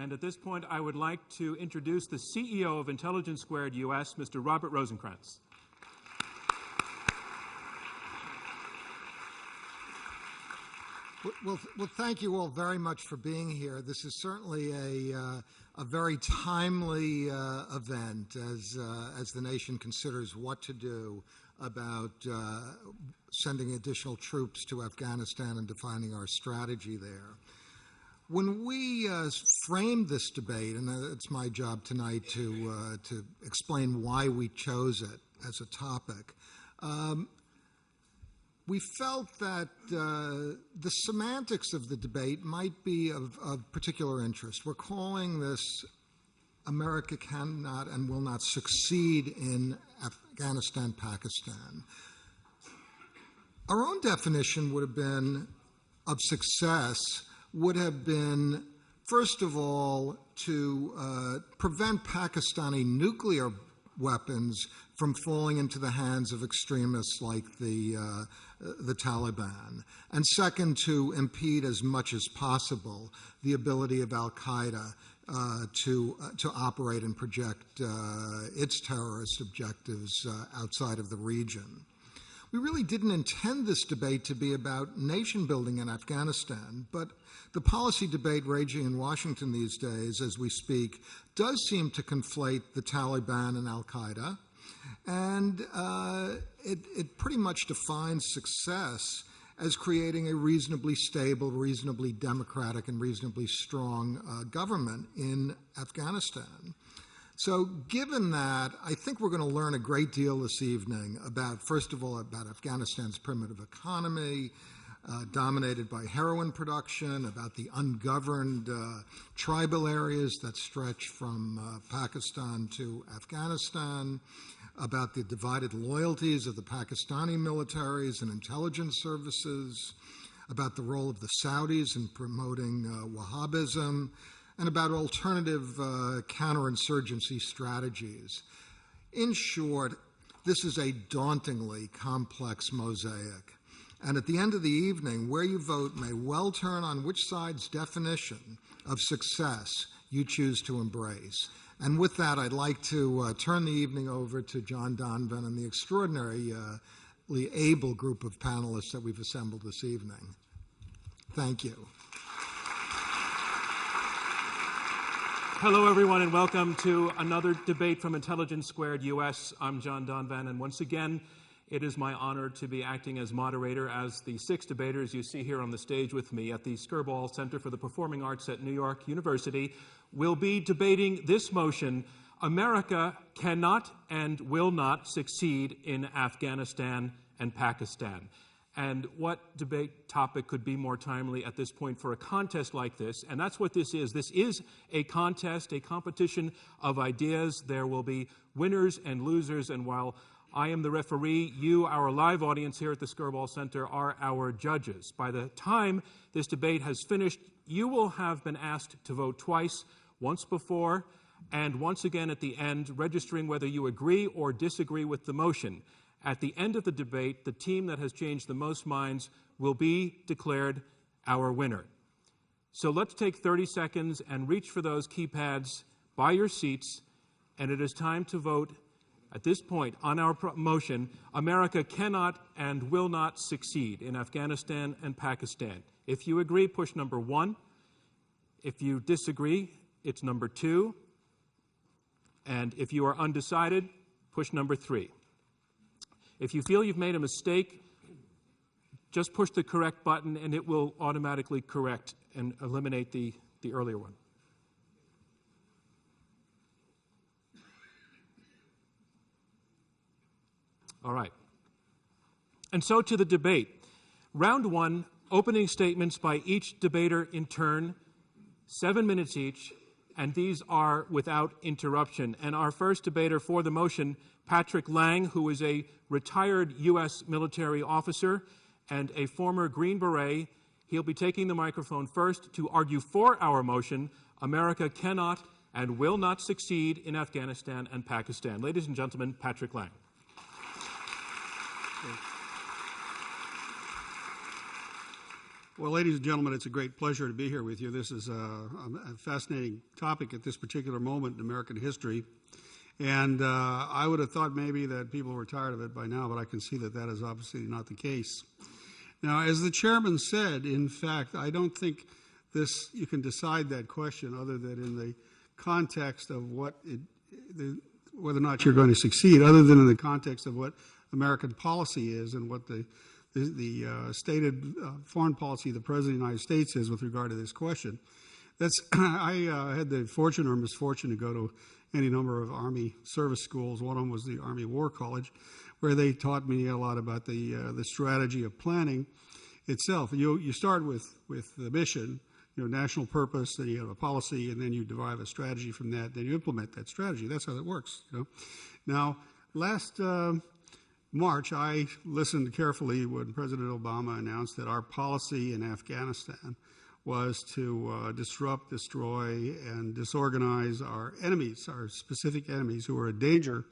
And at this point, I would like to introduce the CEO of Intelligence Squared US, Mr. Robert ROSENKRANZ. Well, thank you all very much for being here. This is certainly a very timely event as the nation considers what to do about sending additional troops to Afghanistan and defining our strategy there. When we framed this debate, and it's my job tonight to explain why we chose it as a topic, we felt that the semantics of the debate might be of particular interest. We're calling this America cannot and will not succeed in Afghanistan, Pakistan. Our own definition would have been of success would have been, first of all, to prevent Pakistani nuclear weapons from falling into the hands of extremists like the Taliban, and second, to impede as much as possible the ability of Al-Qaeda to operate and project its terrorist objectives outside of the region. We really didn't intend this debate to be about nation building in Afghanistan, but the policy debate raging in Washington these days as we speak does seem to conflate the Taliban and Al-Qaeda, and it pretty much defines success as creating a reasonably stable, reasonably democratic, and reasonably strong government in Afghanistan. So given that, I think we're going to learn a great deal this evening about, first of all, about Afghanistan's primitive economy, dominated by heroin production, about the ungoverned tribal areas that stretch from Pakistan to Afghanistan, about the divided loyalties of the Pakistani militaries and intelligence services, about the role of the Saudis in promoting Wahhabism, and about alternative counterinsurgency strategies. In short, this is a dauntingly complex mosaic. And at the end of the evening, where you vote may well turn on which side's definition of success you choose to embrace. And with that, I'd like to turn the evening over to John DONVAN and the extraordinarily able group of panelists that we've assembled this evening. Thank you. Hello, everyone, and welcome to another debate from Intelligence Squared US. I'm John DONVAN, and once again, it is my honor to be acting as moderator as the 6 debaters you see here on the stage with me at the Skirball Center for the Performing Arts at New York University will be debating this motion: America cannot and will not succeed in Afghanistan and Pakistan. And what debate topic could be more timely at this point for a contest like this? And that's what this is. This is a contest, a competition of ideas. There will be winners and losers, and while I am the referee, you, our live audience here at the Skirball Center, are our judges. By the time this debate has finished, you will have been asked to vote twice, once before and once again at the end, registering whether you agree or disagree with the motion. At the end of the debate, the team that has changed the most minds will be declared our winner. So let's take 30 seconds and reach for those keypads by your seats, and it is time to vote at this point on our motion: America cannot and will not succeed in Afghanistan and Pakistan. If you agree, push number 1. If you disagree, it's number 2. And if you are undecided, push number 3. If you feel you've made a mistake, just push the correct button and it will automatically correct and eliminate the earlier one. All right. And so to the debate. Round 1, opening statements by each debater in turn, 7 minutes each, and these are without interruption. And our first debater for the motion, Patrick Lang, who is a retired U.S. military officer and a former Green Beret. He'll be taking the microphone first to argue for our motion: America cannot and will not succeed in Afghanistan and Pakistan. Ladies and gentlemen, Patrick Lang. Well, ladies and gentlemen, it's a great pleasure to be here with you. This is a fascinating topic at this particular moment in American history. And I would have thought maybe that people were tired of it by now, but I can see that that is obviously not the case. Now, as the chairman said, in fact, I don't think you can decide that question other than in the context of whether or not you're going to succeed, other than in the context of what American policy is and what the stated foreign policy of the President of the United States is with regard to this question. I had the fortune or misfortune to go to any number of Army service schools. One of them was the Army War College, where they taught me a lot about the strategy of planning itself. You start with the mission, national purpose, then you have a policy, and then you derive a strategy from that. Then you implement that strategy. That's how it works. Now, last March, I listened carefully when President Obama announced that our policy in Afghanistan was to disrupt, destroy, and disorganize our enemies, our specific enemies who are a danger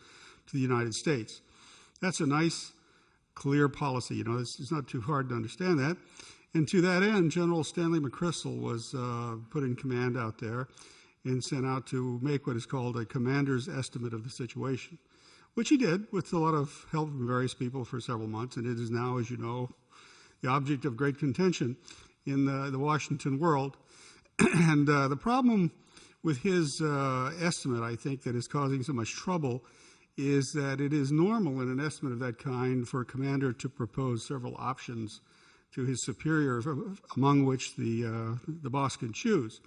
to the United States. That's a nice, clear policy. It's not too hard to understand that. And to that end, General Stanley McChrystal was put in command out there and sent out to make what is called a commander's estimate of the situation, which he did with a lot of help from various people for several months, and it is now, as you know, the object of great contention in the Washington world. And the problem with his estimate, I think, that is causing so much trouble is that it is normal in an estimate of that kind for a commander to propose several options to his superior, among which the boss can choose.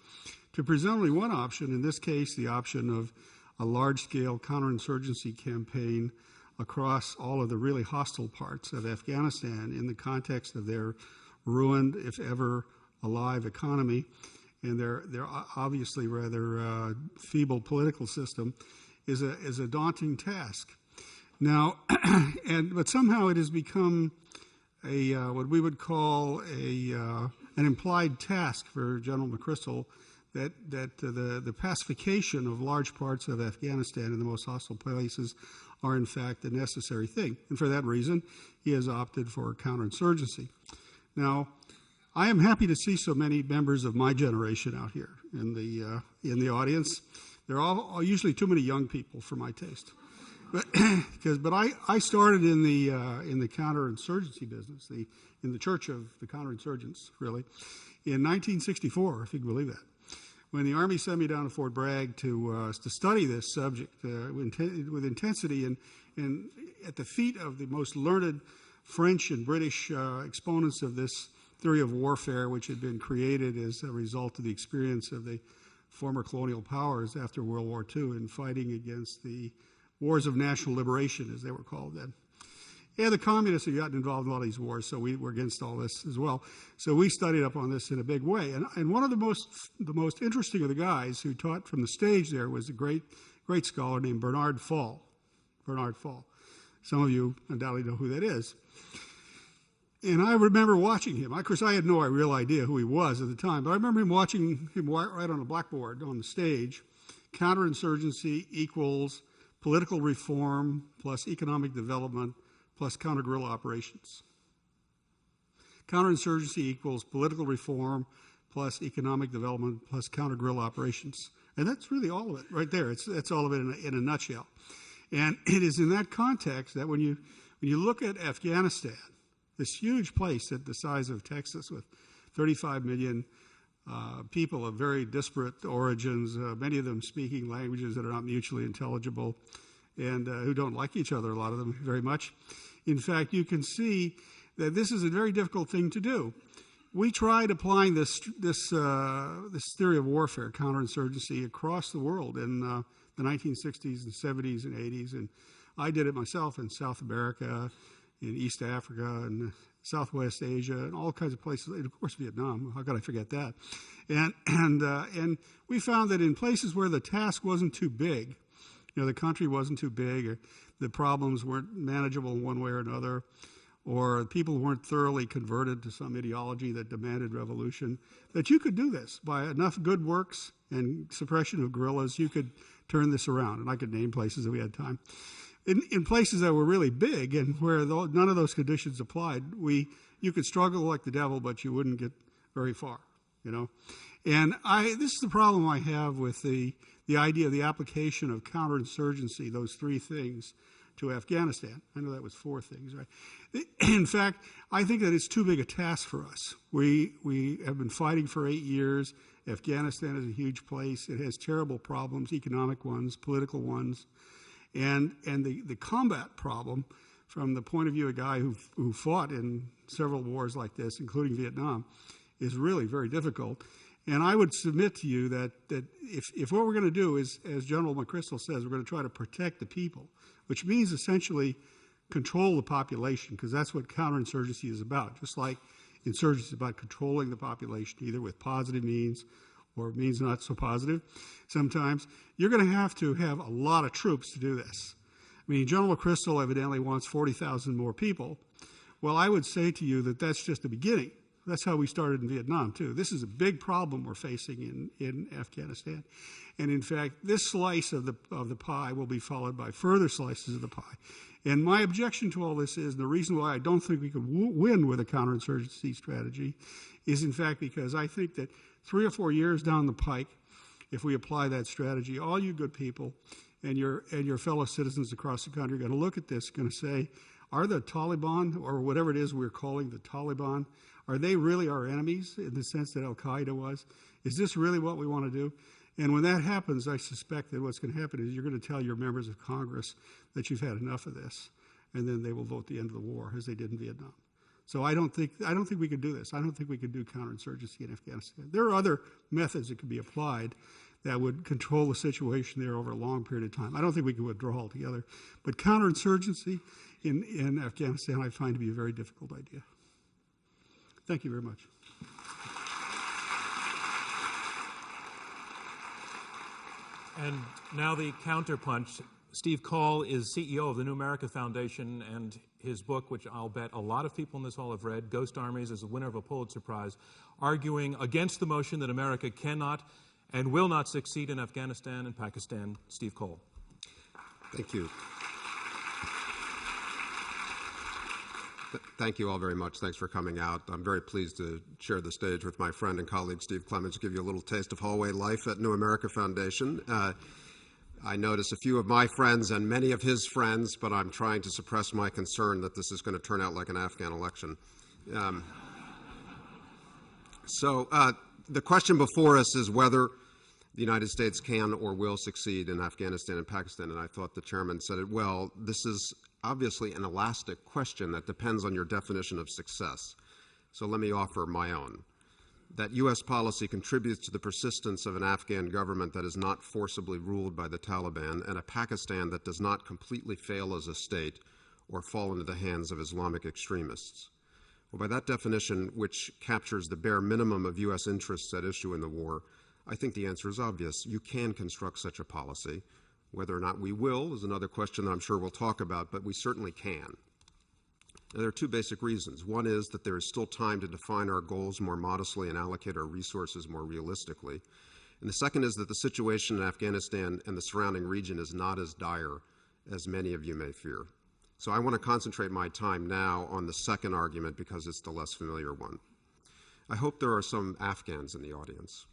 To present only one option, in this case, the option of a large-scale counterinsurgency campaign across all of the really hostile parts of Afghanistan in the context of their ruined, if ever alive, economy and their obviously rather feeble political system is a daunting task. Now, but somehow it has become what we would call an implied task for General McChrystal that the pacification of large parts of Afghanistan and the most hostile places are in fact a necessary thing. And for that reason, he has opted for counterinsurgency. Now, I am happy to see so many members of my generation out here in the audience. They're all usually too many young people for my taste. But I started in the counterinsurgency business, in the Church of the Counterinsurgents, really, in 1964, if you can believe that, when the Army sent me down to Fort Bragg to study this subject with intensity and at the feet of the most learned French and British exponents of this theory of warfare, which had been created as a result of the experience of the former colonial powers after World War II in fighting against the wars of national liberation, as they were called then. Yeah, the communists had gotten involved in a lot of these wars, so we were against all this as well. So we studied up on this in a big way. And one of the most interesting of the guys who taught from the stage there was a great scholar named Bernard Fall. Bernard Fall. Some of you undoubtedly know who that is. And I remember watching him. Of course, I had no real idea who he was at the time, but I remember him watching him right on a blackboard on the stage. Counterinsurgency equals political reform plus economic development plus counter-guerrilla operations. Counterinsurgency equals political reform plus economic development plus counter-guerrilla operations. And that's really all of it right there. That's all of it in a nutshell. And it is in that context that when you look at Afghanistan, this huge place at the size of Texas with 35 million people of very disparate origins, many of them speaking languages that are not mutually intelligible, and who don't like each other, a lot of them, very much. In fact, you can see that this is a very difficult thing to do. We tried applying this theory of warfare, counterinsurgency, across the world in the 1960s and 70s and 80s, and I did it myself in South America, in East Africa, and Southwest Asia, and all kinds of places, and of course Vietnam. How could I forget that? And we found that in places where the task wasn't too big, the country wasn't too big, or the problems weren't manageable in one way or another, or people weren't thoroughly converted to some ideology that demanded revolution, that you could do this. By enough good works and suppression of guerrillas, you could turn this around. And I could name places if we had time. In places that were really big and where none of those conditions applied, we you could struggle like the devil, but you wouldn't get very far, you know. And this is the problem I have with the idea of the application of counterinsurgency, those three things, to Afghanistan. I know that was four things, right? In fact, I think that it's too big a task for us. We have been fighting for 8 years. Afghanistan is a huge place. It has terrible problems, economic ones, political ones. And the combat problem, from the point of view of a guy who fought in several wars like this, including Vietnam, is really very difficult. And I would submit to you that if what we're going to do is, as General McChrystal says, we're going to try to protect the people, which means essentially control the population, because that's what counterinsurgency is about. Just like insurgency is about controlling the population, either with positive means or means not so positive sometimes, you're going to have a lot of troops to do this. I mean, General McChrystal evidently wants 40,000 more people. Well, I would say to you that that's just the beginning. That's how we started in Vietnam, too. This is a big problem we're facing in Afghanistan. And in fact, this slice of the pie will be followed by further slices of the pie. And my objection to all this is, the reason why I don't think we could win with a counterinsurgency strategy is, in fact, because I think that 3 or 4 years down the pike, if we apply that strategy, all you good people and your fellow citizens across the country are going to look at this, going to say, are the Taliban, or whatever it is we're calling the Taliban, are they really our enemies in the sense that Al-Qaeda was? Is this really what we want to do? And when that happens, I suspect that what's going to happen is you're going to tell your members of Congress that you've had enough of this, and then they will vote the end of the war, as they did in Vietnam. So I don't think we could do this. I don't think we could do counterinsurgency in Afghanistan. There are other methods that could be applied that would control the situation there over a long period of time. I don't think we could withdraw altogether. But counterinsurgency in Afghanistan I find to be a very difficult idea. Thank you very much. And now the counterpunch. Steve Coll is CEO of the New America Foundation, and his book, which I'll bet a lot of people in this hall have read, Ghost Armies, is the winner of a Pulitzer Prize, arguing against the motion that America cannot and will not succeed in Afghanistan and Pakistan. Steve Coll. Thank you. Thank you all very much. Thanks for coming out. I'm very pleased to share the stage with my friend and colleague Steve Clemons, give you a little taste of hallway life at New America Foundation. I notice a few of my friends and many of his friends, but I'm trying to suppress my concern that this is going to turn out like an Afghan election. So the question before us is whether the United States can or will succeed in Afghanistan and Pakistan, and I thought the chairman said it well. This is obviously an elastic question that depends on your definition of success. So let me offer my own. That U.S. policy contributes to the persistence of an Afghan government that is not forcibly ruled by the Taliban, and a Pakistan that does not completely fail as a state or fall into the hands of Islamic extremists. Well, by that definition, which captures the bare minimum of U.S. interests at issue in the war, I think the answer is obvious. You can construct such a policy. Whether or not we will is another question that I'm sure we'll talk about, but we certainly can. Now, there are two basic reasons. One is that there is still time to define our goals more modestly and allocate our resources more realistically. And the second is that the situation in Afghanistan and the surrounding region is not as dire as many of you may fear. So I want to concentrate my time now on the second argument because it's the less familiar one. I hope there are some Afghans in the audience.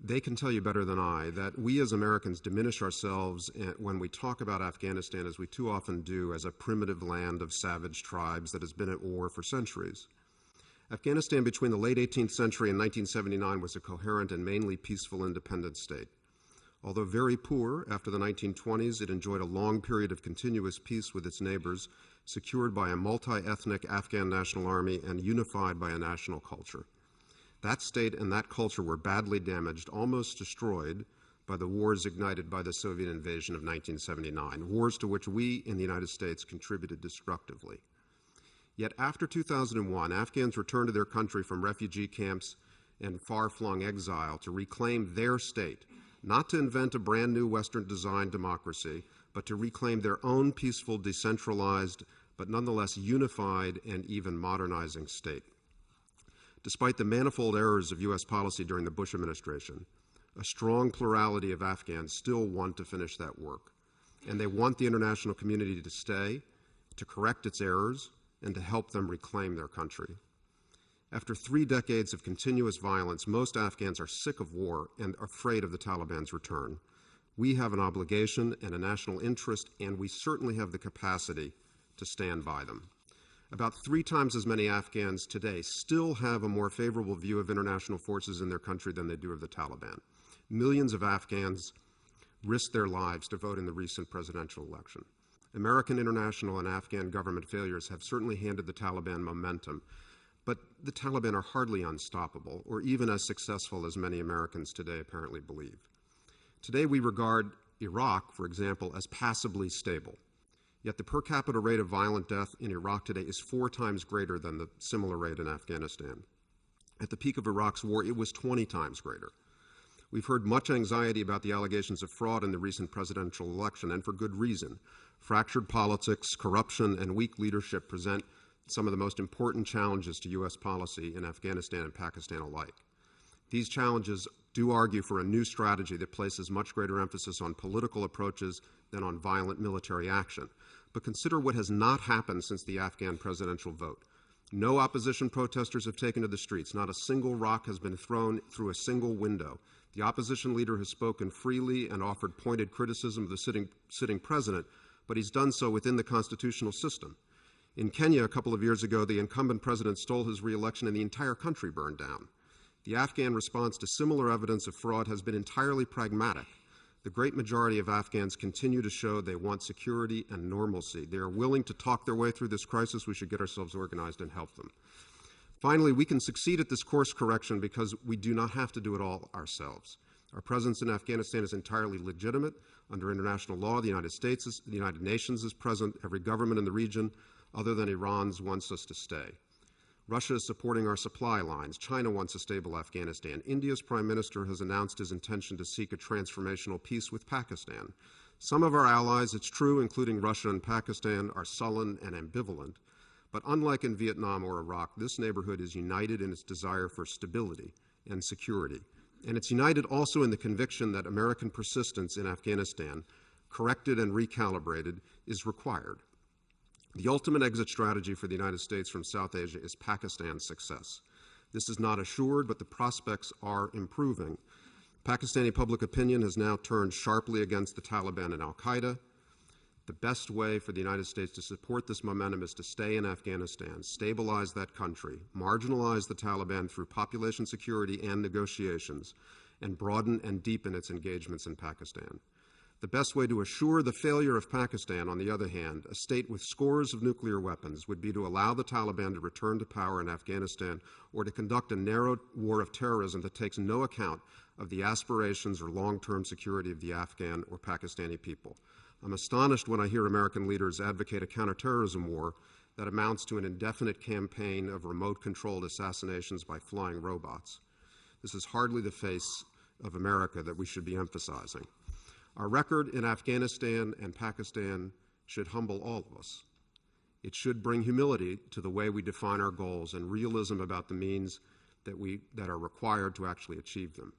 They can tell you better than I that we as Americans diminish ourselves when we talk about Afghanistan, as we too often do, as a primitive land of savage tribes that has been at war for centuries. Afghanistan between the late 18th century and 1979 was a coherent and mainly peaceful independent state. Although very poor after the 1920s, it enjoyed a long period of continuous peace with its neighbors, secured by a multi-ethnic Afghan national army and unified by a national culture. That state and that culture were badly damaged, almost destroyed, by the wars ignited by the Soviet invasion of 1979, wars to which we in the United States contributed destructively. Yet after 2001, Afghans returned to their country from refugee camps and far-flung exile to reclaim their state, not to invent a brand new Western-designed democracy, but to reclaim their own peaceful, decentralized, but nonetheless unified and even modernizing state. Despite the manifold errors of U.S. policy during the Bush administration, a strong plurality of Afghans still want to finish that work. And they want the international community to stay, to correct its errors, and to help them reclaim their country. After 3 decades of continuous violence, most Afghans are sick of war and afraid of the Taliban's return. We have an obligation and a national interest, and we certainly have the capacity to stand by them. About 3 times as many Afghans today still have a more favorable view of international forces in their country than they do of the Taliban. Millions of Afghans risked their lives to vote in the recent presidential election. American, international, and Afghan government failures have certainly handed the Taliban momentum, but the Taliban are hardly unstoppable, or even as successful as many Americans today apparently believe. Today we regard Iraq, for example, as passably stable. Yet the per capita rate of violent death in Iraq today is 4 times greater than the similar rate in Afghanistan. At the peak of Iraq's war, it was 20 times greater. We've heard much anxiety about the allegations of fraud in the recent presidential election, and for good reason. Fractured politics, corruption, and weak leadership present some of the most important challenges to U.S. policy in Afghanistan and Pakistan alike. These challenges do argue for a new strategy that places much greater emphasis on political approaches than on violent military action. But consider what has not happened since the Afghan presidential vote. No opposition protesters have taken to the streets. Not a single rock has been thrown through a single window. The opposition leader has spoken freely and offered pointed criticism of the sitting president, but he's done so within the constitutional system. In Kenya a couple of years ago, the incumbent president stole his re-election and the entire country burned down. The Afghan response to similar evidence of fraud has been entirely pragmatic. The great majority of Afghans continue to show they want security and normalcy. They are willing to talk their way through this crisis. We should get ourselves organized and help them. Finally, we can succeed at this course correction because we do not have to do it all ourselves. Our presence in Afghanistan is entirely legitimate. Under international law, the United Nations is present. Every government in the region, other than Iran's, wants us to stay. Russia is supporting our supply lines. China wants a stable Afghanistan. India's prime minister has announced his intention to seek a transformational peace with Pakistan. Some of our allies, it's true, including Russia and Pakistan, are sullen and ambivalent. But unlike in Vietnam or Iraq, this neighborhood is united in its desire for stability and security. And it's united also in the conviction that American persistence in Afghanistan, corrected and recalibrated, is required. The ultimate exit strategy for the United States from South Asia is Pakistan's success. This is not assured, but the prospects are improving. Pakistani public opinion has now turned sharply against the Taliban and al-Qaeda. The best way for the United States to support this momentum is to stay in Afghanistan, stabilize that country, marginalize the Taliban through population security and negotiations, and broaden and deepen its engagements in Pakistan. The best way to assure the failure of Pakistan, on the other hand, a state with scores of nuclear weapons, would be to allow the Taliban to return to power in Afghanistan or to conduct a narrow war of terrorism that takes no account of the aspirations or long-term security of the Afghan or Pakistani people. I'm astonished when I hear American leaders advocate a counterterrorism war that amounts to an indefinite campaign of remote-controlled assassinations by flying robots. This is hardly the face of America that we should be emphasizing. Our record in Afghanistan and Pakistan should humble all of us. It should bring humility to the way we define our goals and realism about the means that are required to actually achieve them.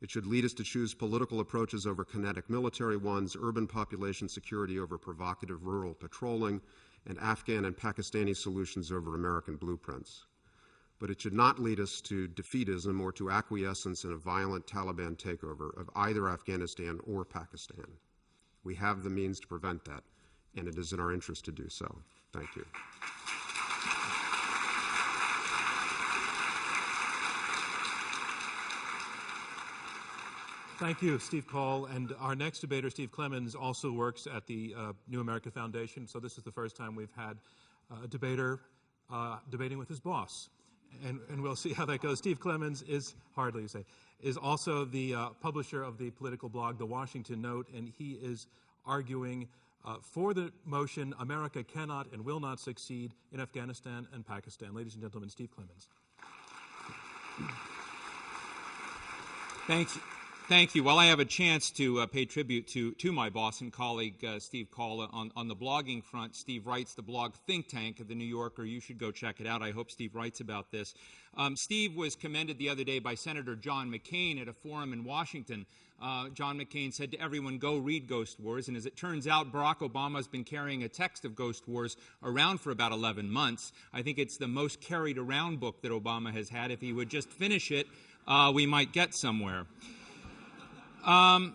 It should lead us to choose political approaches over kinetic military ones, urban population security over provocative rural patrolling, and Afghan and Pakistani solutions over American blueprints. But it should not lead us to defeatism or to acquiescence in a violent Taliban takeover of either Afghanistan or Pakistan. We have the means to prevent that, and it is in our interest to do so. Thank you. Thank you, Steve Coll. And our next debater, Steve Clemons, also works at the New America Foundation, so this is the first time we've had a debater debating with his boss. And we'll see how that goes. Steve Clemons is also the publisher of the political blog, The Washington Note, and he is arguing for the motion, America cannot and will not succeed in Afghanistan and Pakistan. Ladies and gentlemen, Steve Clemons. Thank you. While I have a chance to pay tribute to my boss and colleague, Steve Coll, on the blogging front, Steve writes the blog Think Tank of the New Yorker. You should go check it out. I hope Steve writes about this. Steve was commended the other day by Senator John McCain at a forum in Washington. John McCain said to everyone, go read Ghost Wars. And as it turns out, Barack Obama has been carrying a text of Ghost Wars around for about 11 months. I think it's the most carried around book that Obama has had. If he would just finish it, we might get somewhere. I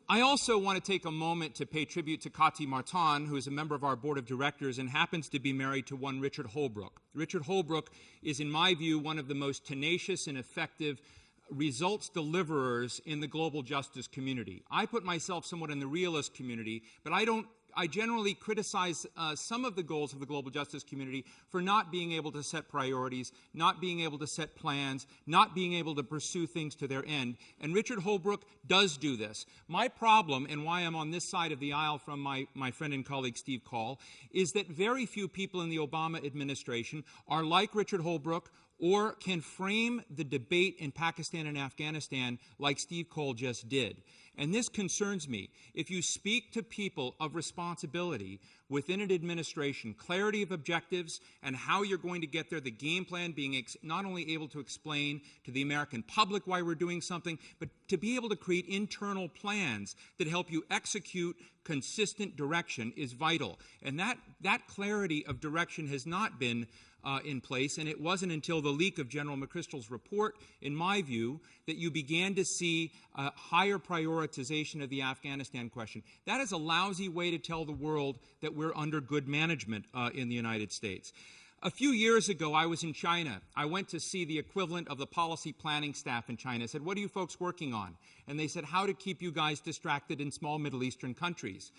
also want to take a moment to pay tribute to Kati Martin, who is a member of our board of directors and happens to be married to one Richard Holbrooke. Richard Holbrooke is, in my view, one of the most tenacious and effective results deliverers in the global justice community. I put myself somewhat in the realist community, but I generally criticize some of the goals of the global justice community for not being able to set priorities, not being able to set plans, not being able to pursue things to their end. And Richard Holbrooke does do this. My problem, and why I'm on this side of the aisle from my friend and colleague Steve Coll, is that very few people in the Obama administration are like Richard Holbrooke or can frame the debate in Pakistan and Afghanistan like Steve Coll just did. And this concerns me. If you speak to people of responsibility within an administration, clarity of objectives and how you're going to get there, the game plan being not only able to explain to the American public why we're doing something, but to be able to create internal plans that help you execute consistent direction is vital. And that clarity of direction has not been in place, and it wasn't until the leak of General McChrystal's report, in my view, that you began to see a higher prioritization of the Afghanistan question. That is a lousy way to tell the world that we're under good management in the United States. A few years ago, I was in China. I went to see the equivalent of the policy planning staff in China. I said, what are you folks working on? And they said, how to keep you guys distracted in small Middle Eastern countries.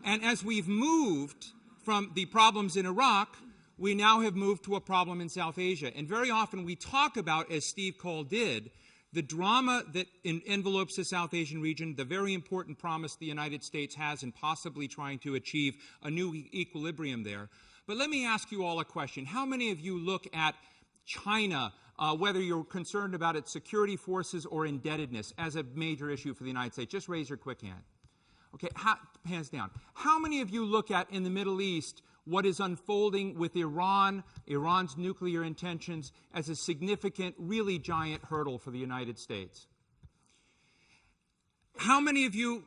And as we've moved from the problems in Iraq, we now have moved to a problem in South Asia. And very often we talk about, as Steve Coll did, the drama that envelopes the South Asian region, the very important promise the United States has in possibly trying to achieve a new equilibrium there. But let me ask you all a question. How many of you look at China, whether you're concerned about its security forces or indebtedness, as a major issue for the United States? Just raise your quick hand. Okay, hands down. How many of you look at, in the Middle East, what is unfolding with Iran, Iran's nuclear intentions, as a significant, really giant hurdle for the United States? How many of you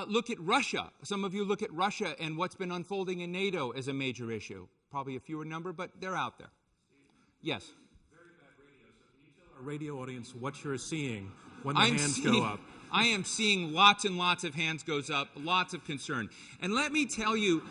look at Russia? Some of you look at Russia and what's been unfolding in NATO as a major issue. Probably a fewer number, but they're out there. Yes? Very bad radio, so can you tell our radio audience what you're seeing when the hands go up? I am seeing lots and lots of hands goes up, lots of concern. And let me tell you,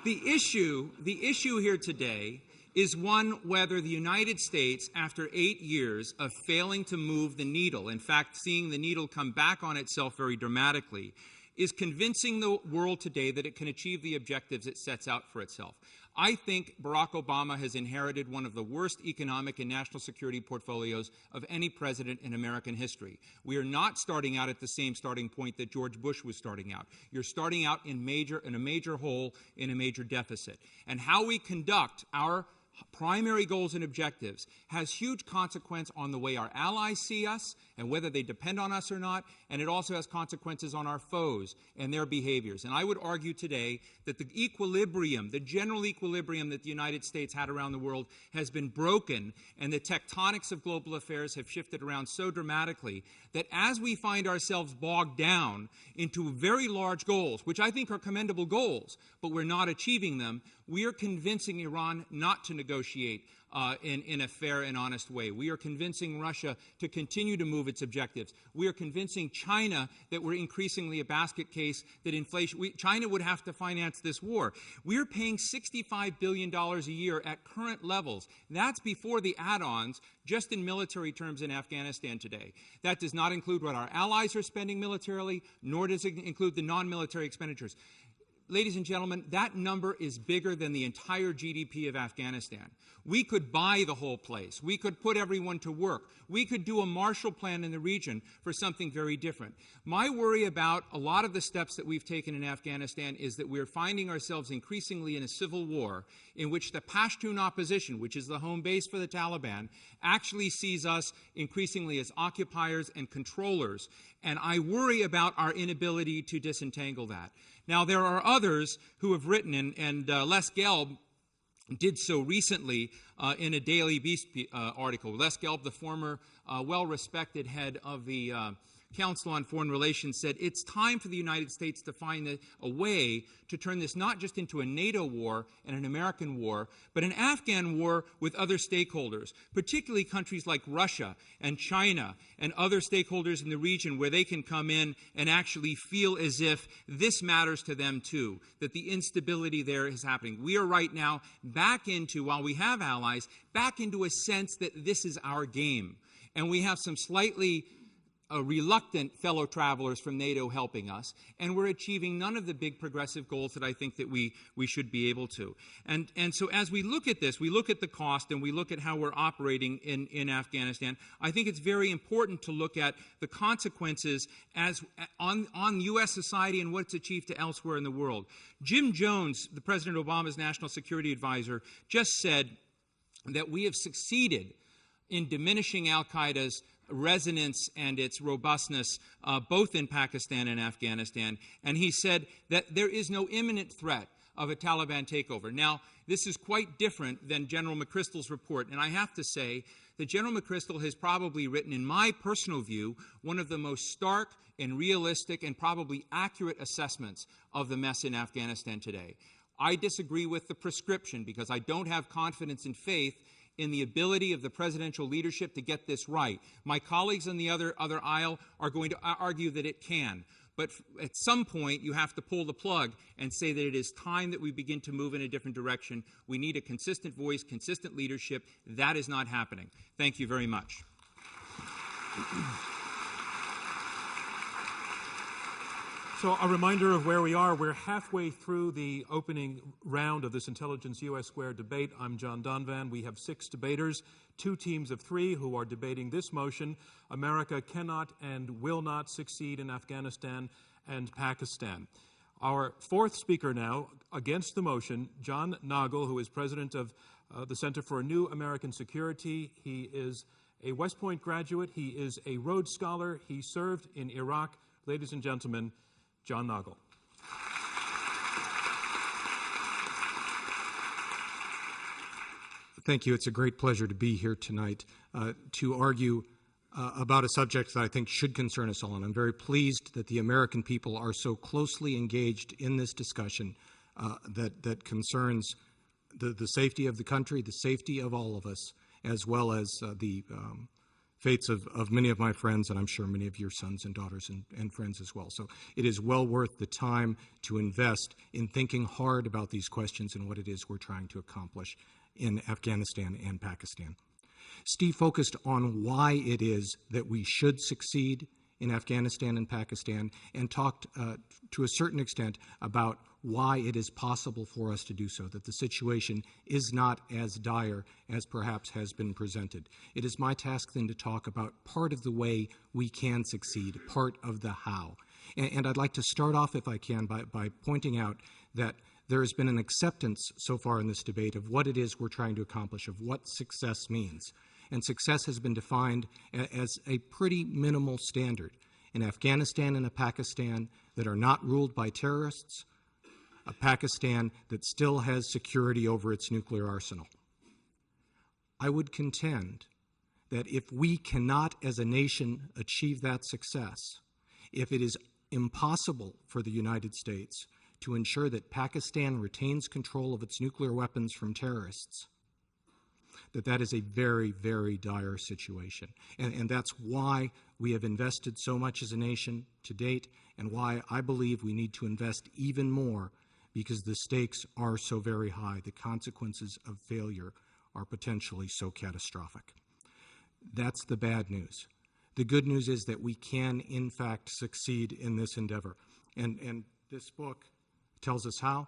the issue here today is one whether the United States, after 8 years of failing to move the needle, in fact, seeing the needle come back on itself very dramatically, is convincing the world today that it can achieve the objectives it sets out for itself. I think Barack Obama has inherited one of the worst economic and national security portfolios of any president in American history. We are not starting out at the same starting point that George Bush was starting out. You're starting out in a major hole, in a major deficit. And how we conduct our primary goals and objectives has huge consequence on the way our allies see us and whether they depend on us or not, and it also has consequences on our foes and their behaviors. And I would argue today that the equilibrium, the general equilibrium that the United States had around the world has been broken, and the tectonics of global affairs have shifted around so dramatically that as we find ourselves bogged down into very large goals, which I think are commendable goals, but we're not achieving them, we are convincing Iran not to negotiate in a fair and honest way. We are convincing Russia to continue to move its objectives. We are convincing China that we're increasingly a basket case, that China would have to finance this war. We're paying $65 billion a year at current levels. That's before the add-ons, just in military terms in Afghanistan today. That does not include what our allies are spending militarily, nor does it include the non-military expenditures. ladies and gentlemen, that number is bigger than the entire GDP of Afghanistan. We could buy the whole place. We could put everyone to work. We could do a Marshall Plan in the region for something very different. My worry about a lot of the steps that we've taken in Afghanistan is that we're finding ourselves increasingly in a civil war in which the Pashtun opposition, which is the home base for the Taliban, actually sees us increasingly as occupiers and controllers. And I worry about our inability to disentangle that. Now, there are others who have written, and Les Gelb did so recently in a Daily Beast article. Les Gelb, the former well-respected head of the Council on Foreign Relations, said it's time for the United States to find a way to turn this not just into a NATO war and an American war, but an Afghan war with other stakeholders, particularly countries like Russia and China and other stakeholders in the region where they can come in and actually feel as if this matters to them too, that the instability there is happening. We are right now back into, while we have allies, back into a sense that this is our game. And we have some slightly reluctant fellow travelers from NATO helping us, and we're achieving none of the big progressive goals that I think that we should be able to. And so as we look at this, we look at the cost and we look at how we're operating in Afghanistan, I think it's very important to look at the consequences on U.S. society and what's achieved to elsewhere in the world. Jim Jones, the President Obama's National Security Advisor, just said that we have succeeded in diminishing al-Qaeda's resonance and its robustness both in Pakistan and Afghanistan. And he said that there is no imminent threat of a Taliban takeover. Now, this is quite different than General McChrystal's report. And I have to say that General McChrystal has probably written, in my personal view, one of the most stark and realistic and probably accurate assessments of the mess in Afghanistan today. I disagree with the prescription because I don't have confidence and faith in the ability of the presidential leadership to get this right. My colleagues on the other aisle are going to argue that it can. But at some point, you have to pull the plug and say that it is time that we begin to move in a different direction. We need a consistent voice, consistent leadership. That is not happening. Thank you very much. So a reminder of where we are. We're halfway through the opening round of this Intelligence U.S. Squared debate. I'm John Donvan. We have 6 debaters, 2 teams of 3 who are debating this motion: America cannot and will not succeed in Afghanistan and Pakistan. Our 4th speaker now against the motion, John NAGL, who is president of the Center for a New American Security. He is a West Point graduate. He is a Rhodes Scholar. He served in Iraq. Ladies and gentlemen, John NAGL. Thank you. It's a great pleasure to be here tonight to argue about a subject that I think should concern us all. And I'm very pleased that the American people are so closely engaged in this discussion that concerns the safety of the country, the safety of all of us, as well as the fates of many of my friends, and I'm sure many of your sons and daughters and friends as well. So it is well worth the time to invest in thinking hard about these questions and what it is we're trying to accomplish in Afghanistan and Pakistan. Steve focused on why it is that we should succeed in Afghanistan and Pakistan, and talked to a certain extent about why it is possible for us to do so, that the situation is not as dire as perhaps has been presented. It is my task then to talk about part of the way we can succeed, part of the how. And I'd like to start off, if I can, by pointing out that there has been an acceptance so far in this debate of what it is we're trying to accomplish, of what success means. And success has been defined as a pretty minimal standard. In Afghanistan and a Pakistan that are not ruled by terrorists, a Pakistan that still has security over its nuclear arsenal. I would contend that if we cannot as a nation achieve that success, if it is impossible for the United States to ensure that Pakistan retains control of its nuclear weapons from terrorists, that is a very, very dire situation. And that's why we have invested so much as a nation to date, and why I believe we need to invest even more, because the stakes are so very high. The consequences of failure are potentially so catastrophic. That's the bad news. The good news is that we can, in fact, succeed in this endeavor. And this book tells us how.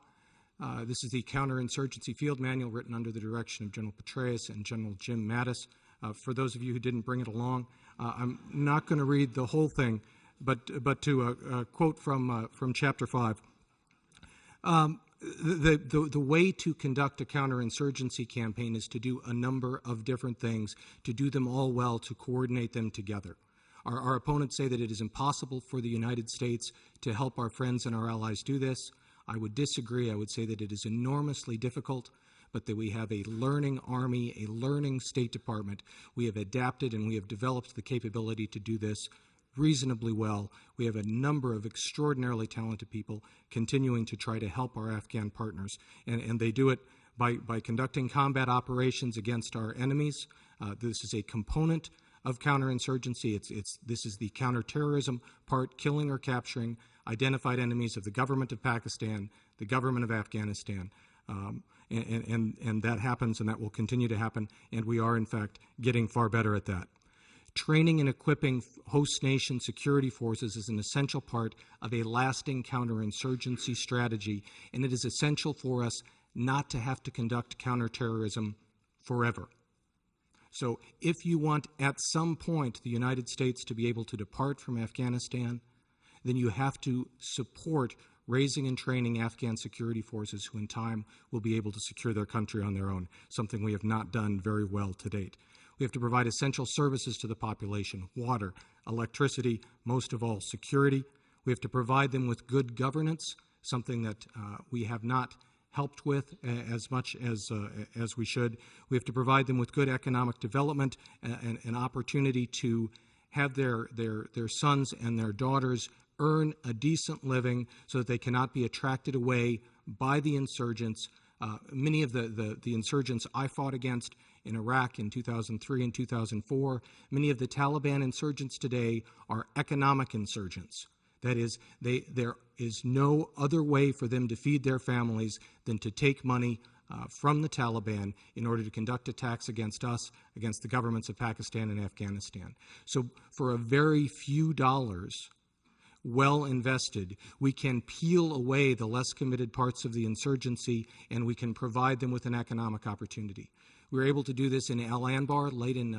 This is the Counterinsurgency Field Manual written under the direction of General Petraeus and General Jim Mattis. For those of you who didn't bring it along, I'm not going to read the whole thing, but to quote from Chapter 5. The way to conduct a counterinsurgency campaign is to do a number of different things, to do them all well, to coordinate them together. Our opponents say that it is impossible for the United States to help our friends and our allies do this. I would disagree. I would say that it is enormously difficult, but that we have a learning Army, a learning State Department. We have adapted and we have developed the capability to do this reasonably well. We have a number of extraordinarily talented people continuing to try to help our Afghan partners, and they do it by conducting combat operations against our enemies. This is a component of counterinsurgency. This is the counterterrorism part, killing or capturing identified enemies of the government of Pakistan, the government of Afghanistan, and that happens, and that will continue to happen, and we are, in fact, getting far better at that. Training and equipping host nation security forces is an essential part of a lasting counterinsurgency strategy, and it is essential for us not to have to conduct counterterrorism forever. So if you want at some point the United States to be able to depart from Afghanistan, then you have to support raising and training Afghan security forces who in time will be able to secure their country on their own, something we have not done very well to date. We have to provide essential services to the population: water, electricity, most of all, security. We have to provide them with good governance, something that we have not helped with as much as we should. We have to provide them with good economic development and an opportunity to have their sons and their daughters earn a decent living so that they cannot be attracted away by the insurgents. Many of the insurgents I fought against in Iraq in 2003 and 2004, many of the Taliban insurgents today are economic insurgents. That is, there is no other way for them to feed their families than to take money from the Taliban in order to conduct attacks against us, against the governments of Pakistan and Afghanistan. So for a very few dollars, well invested, we can peel away the less committed parts of the insurgency, and we can provide them with an economic opportunity. We were able to do this in Al Anbar late in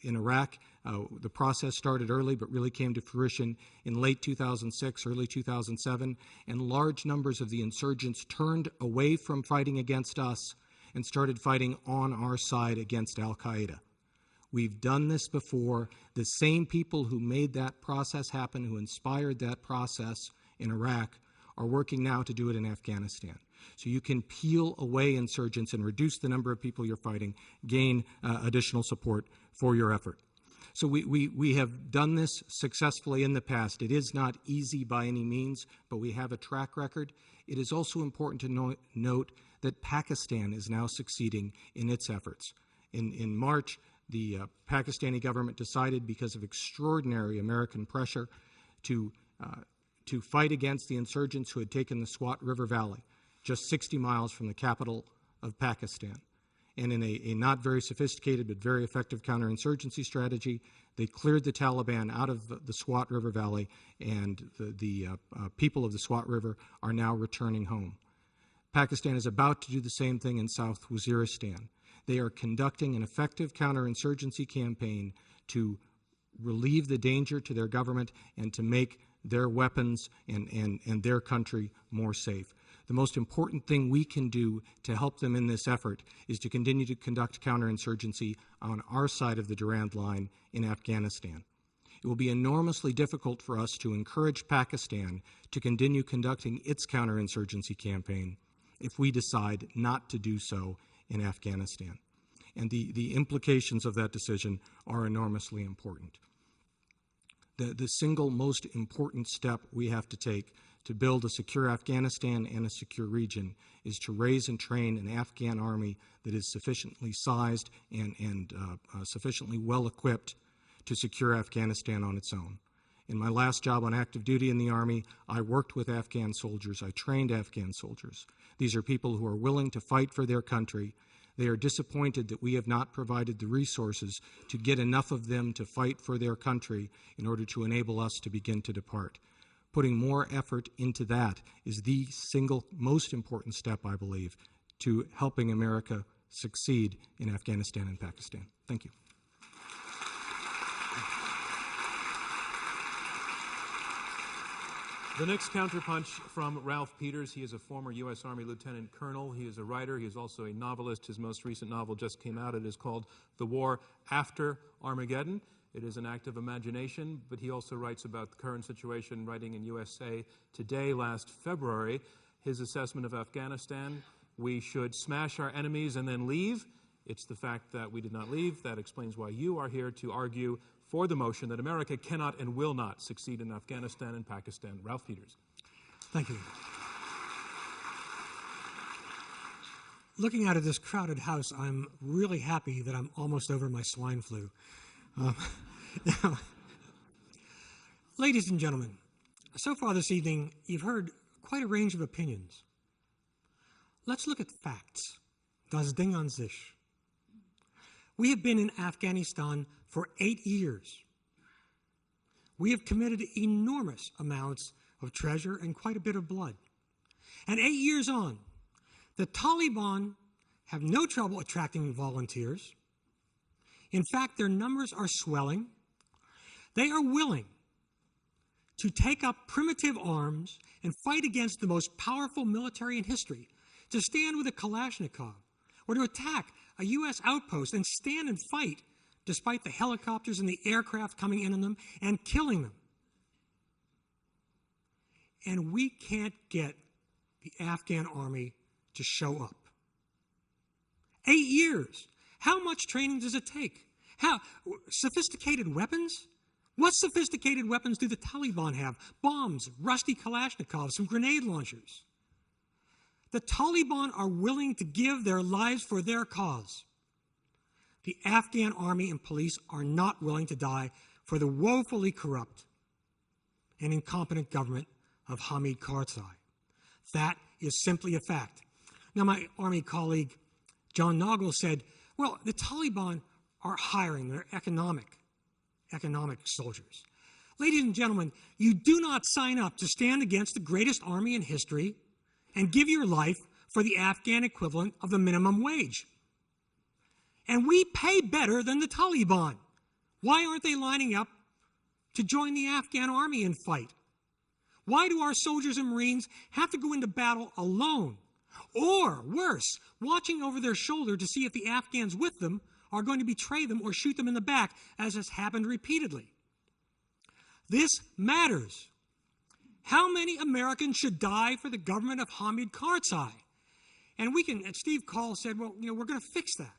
Iraq. The process started early but really came to fruition in late 2006, early 2007, and large numbers of the insurgents turned away from fighting against us and started fighting on our side against al-Qaeda. We've done this before. The same people who made that process happen, who inspired that process in Iraq, are working now to do it in Afghanistan. So you can peel away insurgents and reduce the number of people you're fighting, gain additional support for your effort. So we have done this successfully in the past. It is not easy by any means, but we have a track record. It is also important to note that Pakistan is now succeeding in its efforts. In March, the Pakistani government decided, because of extraordinary American pressure, to fight against the insurgents who had taken the Swat River Valley, just 60 miles from the capital of Pakistan. And in a not very sophisticated but very effective counterinsurgency strategy, they cleared the Taliban out of the Swat River Valley, and the people of the Swat River are now returning home. Pakistan is about to do the same thing in South Waziristan. They are conducting an effective counterinsurgency campaign to relieve the danger to their government and to make their weapons and their country more safe. The most important thing we can do to help them in this effort is to continue to conduct counterinsurgency on our side of the Durand Line in Afghanistan. It will be enormously difficult for us to encourage Pakistan to continue conducting its counterinsurgency campaign if we decide not to do so in Afghanistan. And the implications of that decision are enormously important. The single most important step we have to take to build a secure Afghanistan and a secure region is to raise and train an Afghan army that is sufficiently sized and sufficiently well equipped to secure Afghanistan on its own. In my last job on active duty in the Army, I worked with Afghan soldiers. I trained Afghan soldiers. These are people who are willing to fight for their country. They are disappointed that we have not provided the resources to get enough of them to fight for their country in order to enable us to begin to depart. putting more effort into that is the single most important step, I believe, to helping America succeed in Afghanistan and Pakistan. Thank you. The next counterpunch from Ralph Peters. He is a former U.S. Army Lieutenant Colonel. He is a writer. He is also a novelist. His most recent novel just came out. It is called The War After Armageddon. It is an act of imagination, but he also writes about the current situation, writing in USA Today last February. His assessment of Afghanistan: we should smash our enemies and then leave. It's the fact that we did not leave that explains why you are here to argue for the motion that America cannot and will not succeed in Afghanistan and Pakistan. Ralph Peters. Thank you. Looking out of this crowded house, I'm really happy that I'm almost over my swine flu. Now, ladies and gentlemen, so far this evening, you've heard quite a range of opinions. Let's look at facts. Das Ding an sich. We have been in Afghanistan for 8 years. We have committed enormous amounts of treasure and quite a bit of blood. And 8 years on, the Taliban have no trouble attracting volunteers. In fact, their numbers are swelling. They are willing to take up primitive arms and fight against the most powerful military in history, to stand with a Kalashnikov, or to attack a U.S. outpost and stand and fight despite the helicopters and the aircraft coming in on them and killing them. And we can't get the Afghan army to show up. 8 years. How much training does it take? How sophisticated weapons? What sophisticated weapons do the Taliban have? Bombs, rusty Kalashnikovs, some grenade launchers. The Taliban are willing to give their lives for their cause. The Afghan army and police are not willing to die for the woefully corrupt and incompetent government of Hamid Karzai. That is simply a fact. Now, my army colleague, John NAGL, said, well, the Taliban are hiring their economic soldiers. Ladies and gentlemen, you do not sign up to stand against the greatest army in history and give your life for the Afghan equivalent of the minimum wage. And we pay better than the Taliban. Why aren't they lining up to join the Afghan army and fight? Why do our soldiers and Marines have to go into battle alone? Or, worse, watching over their shoulder to see if the Afghans with them are going to betray them or shoot them in the back, as has happened repeatedly. This matters. How many Americans should die for the government of Hamid Karzai? And Steve Coll said, well, we're going to fix that.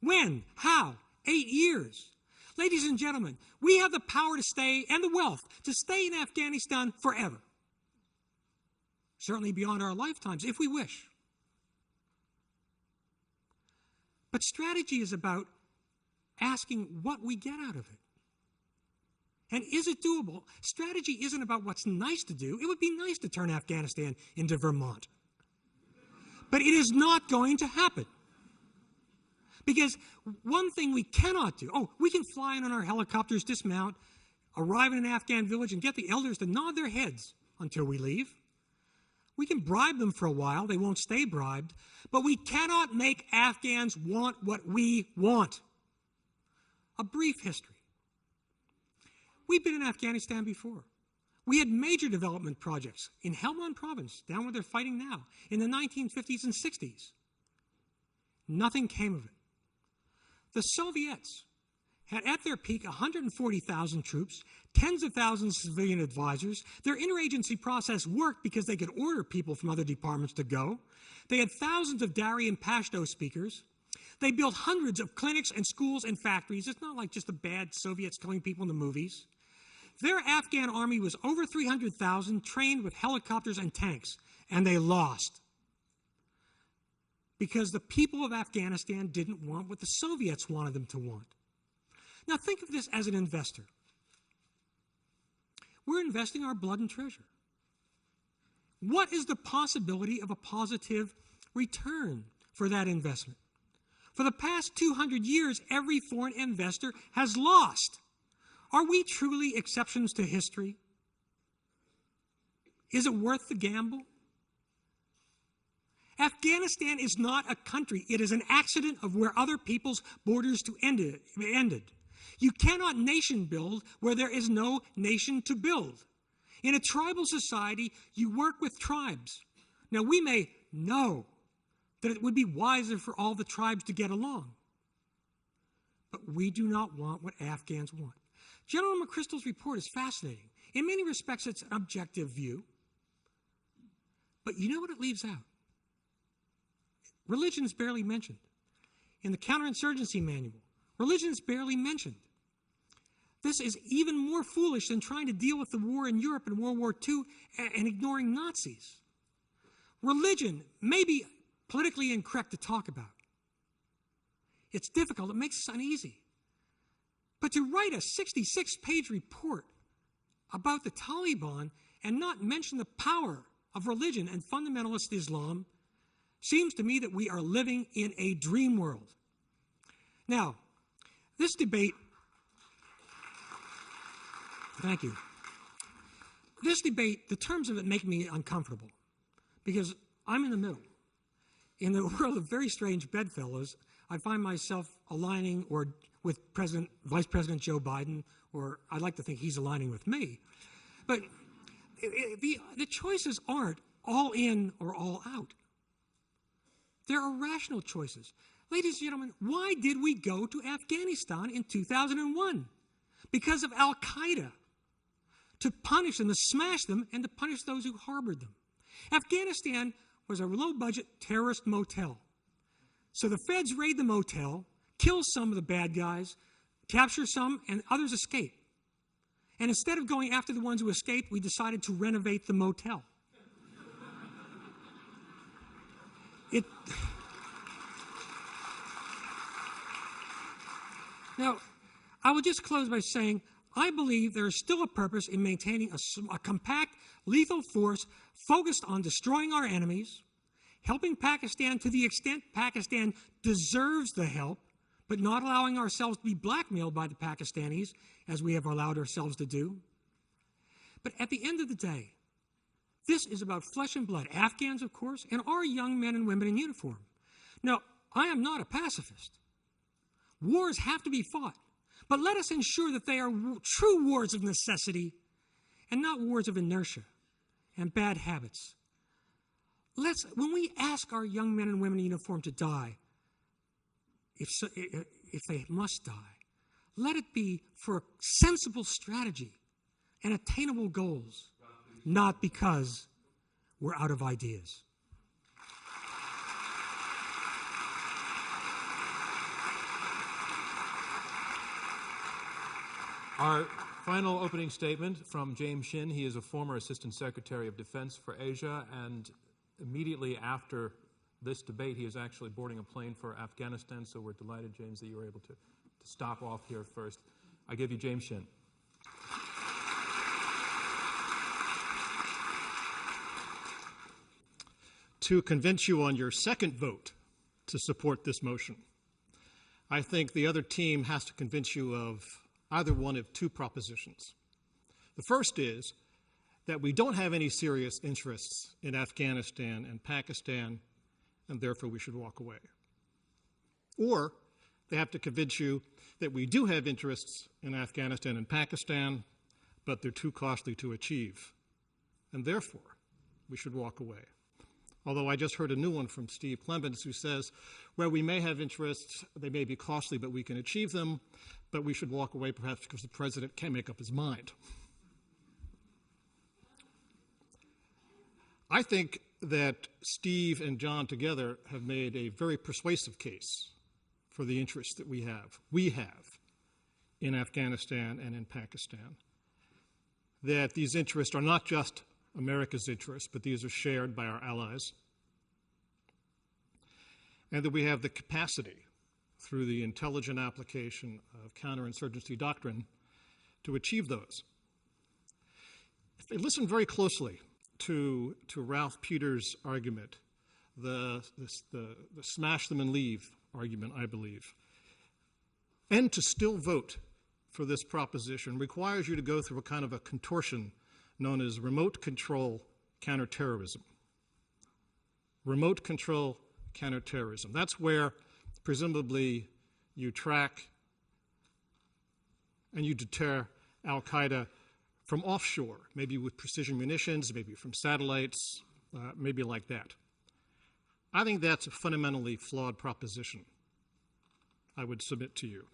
When? How? 8 years. Ladies and gentlemen, we have the power to stay and the wealth to stay in Afghanistan forever. Certainly beyond our lifetimes, if we wish. But strategy is about asking what we get out of it. And is it doable? Strategy isn't about what's nice to do. It would be nice to turn Afghanistan into Vermont. But it is not going to happen. Because one thing we cannot do, we can fly in on our helicopters, dismount, arrive in an Afghan village, and get the elders to nod their heads until we leave. We can bribe them for a while. They won't stay bribed. But we cannot make Afghans want what we want. A brief history. We've been in Afghanistan before. We had major development projects in Helmand province, down where they're fighting now, in the 1950s and 60s. Nothing came of it. The Soviets had at their peak 140,000 troops, tens of thousands of civilian advisors. Their interagency process worked because they could order people from other departments to go. They had thousands of Dari and Pashto speakers. They built hundreds of clinics and schools and factories. It's not like just the bad Soviets killing people in the movies. Their Afghan army was over 300,000, trained with helicopters and tanks, and they lost. Because the people of Afghanistan didn't want what the Soviets wanted them to want. Now think of this as an investor. We're investing our blood and treasure. What is the possibility of a positive return for that investment? For the past 200 years, every foreign investor has lost. Are we truly exceptions to history? Is it worth the gamble? Afghanistan is not a country. It is an accident of where other people's borders ended. You cannot nation build where there is no nation to build. In a tribal society, you work with tribes. Now, we may know that it would be wiser for all the tribes to get along, but we do not want what Afghans want. General McChrystal's report is fascinating. In many respects, it's an objective view. But you know what it leaves out? Religion is barely mentioned. In the counterinsurgency manual, religion is barely mentioned. This is even more foolish than trying to deal with the war in Europe in World War II and ignoring Nazis. Religion may be politically incorrect to talk about. It's difficult. It makes us uneasy. But to write a 66-page report about the Taliban and not mention the power of religion and fundamentalist Islam seems to me that we are living in a dream world. Now, this debate, thank you. This debate, the terms of it make me uncomfortable because I'm in the middle. In the world of very strange bedfellows, I find myself aligning with Vice President Joe Biden, or I'd like to think he's aligning with me. But the choices aren't all in or all out. There are rational choices. Ladies and gentlemen, why did we go to Afghanistan in 2001? Because of Al-Qaeda. To punish them, to smash them, and to punish those who harbored them. Afghanistan was a low-budget terrorist motel. So the feds raid the motel, kill some of the bad guys, capture some, and others escape. And instead of going after the ones who escaped, we decided to renovate the motel. Now, I will just close by saying I believe there is still a purpose in maintaining a compact, lethal force focused on destroying our enemies, helping Pakistan to the extent Pakistan deserves the help, but not allowing ourselves to be blackmailed by the Pakistanis, as we have allowed ourselves to do. But at the end of the day, this is about flesh and blood, Afghans, of course, and our young men and women in uniform. Now, I am not a pacifist. Wars have to be fought, but let us ensure that they are true wars of necessity and not wars of inertia and bad habits. When we ask our young men and women in uniform to die, if they must die, let it be for a sensible strategy and attainable goals, not because we're out of ideas. Our final opening statement from James Shinn. He is a former Assistant Secretary of Defense for Asia, and immediately after this debate, he is actually boarding a plane for Afghanistan, so we're delighted, James, that you were able to stop off here first. I give you James Shinn. To convince you on your second vote to support this motion, I think the other team has to convince you of either one of two propositions. The first is that we don't have any serious interests in Afghanistan and Pakistan, and therefore we should walk away. Or they have to convince you that we do have interests in Afghanistan and Pakistan, but they're too costly to achieve, and therefore we should walk away. Although I just heard a new one from Steve Clemons who says, well, we may have interests, they may be costly, but we can achieve them, but we should walk away perhaps because the president can't make up his mind. I think that Steve and John together have made a very persuasive case for the interests that we have in Afghanistan and in Pakistan. That these interests are not just America's interests, but these are shared by our allies. And that we have the capacity, through the intelligent application of counterinsurgency doctrine, to achieve those. If they listen very closely to Ralph Peters' argument, the smash them and leave argument, I believe, and to still vote for this proposition requires you to go through a kind of a contortion known as remote control counterterrorism. Remote control counterterrorism. That's where presumably you track and you deter al-Qaeda from offshore, maybe with precision munitions, maybe from satellites, maybe like that. I think that's a fundamentally flawed proposition, I would submit to you.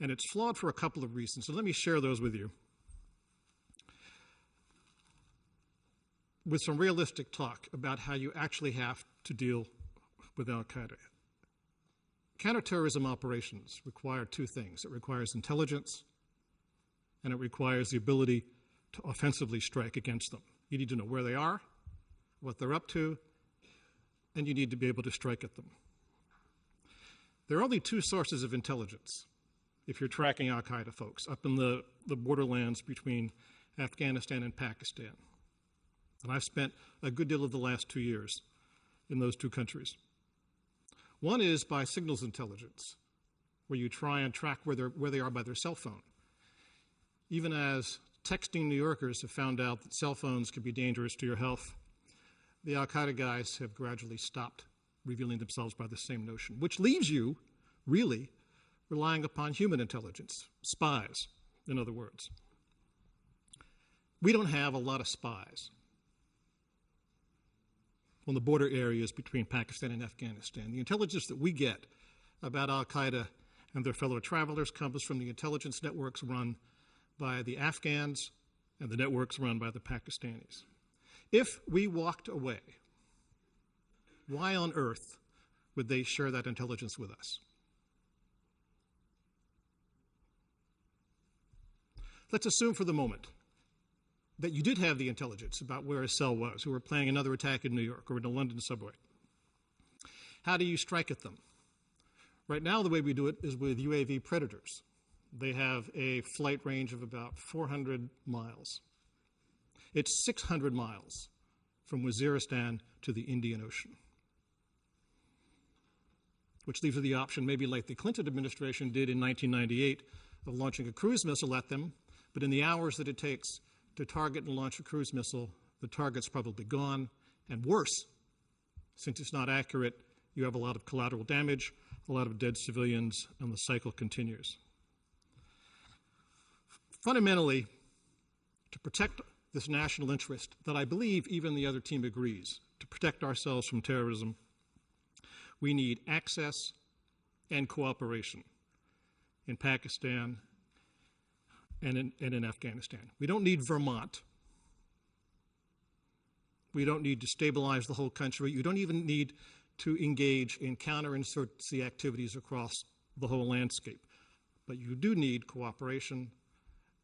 And it's flawed for a couple of reasons, so let me share those with you. With some realistic talk about how you actually have to deal with al-Qaeda. Counterterrorism operations require two things. It requires intelligence, and it requires the ability to offensively strike against them. You need to know where they are, what they're up to, and you need to be able to strike at them. There are only two sources of intelligence if you're tracking al-Qaeda folks up in the borderlands between Afghanistan and Pakistan. And I've spent a good deal of the last 2 years in those two countries. One is by signals intelligence, where you try and track where they are by their cell phone. Even as texting New Yorkers have found out that cell phones can be dangerous to your health, the al-Qaeda guys have gradually stopped revealing themselves by the same notion, which leaves you, really, relying upon human intelligence, spies, in other words. We don't have a lot of spies on the border areas between Pakistan and Afghanistan. The intelligence that we get about al-Qaeda and their fellow travelers comes from the intelligence networks run by the Afghans and the networks run by the Pakistanis. If we walked away, why on earth would they share that intelligence with us? Let's assume for the moment that you did have the intelligence about where a cell was, who were planning another attack in New York or in the London subway. How do you strike at them? Right now, the way we do it is with UAV Predators. They have a flight range of about 400 miles. It's 600 miles from Waziristan to the Indian Ocean, which leaves you the option, maybe like the Clinton administration did in 1998, of launching a cruise missile at them, but in the hours that it takes to target and launch a cruise missile, the target's probably gone, and worse, since it's not accurate, you have a lot of collateral damage, a lot of dead civilians, and the cycle continues. Fundamentally, to protect this national interest that I believe even the other team agrees, to protect ourselves from terrorism, we need access and cooperation in Pakistan and in Afghanistan. We don't need Vermont. We don't need to stabilize the whole country. You don't even need to engage in counterinsurgency activities across the whole landscape. But you do need cooperation.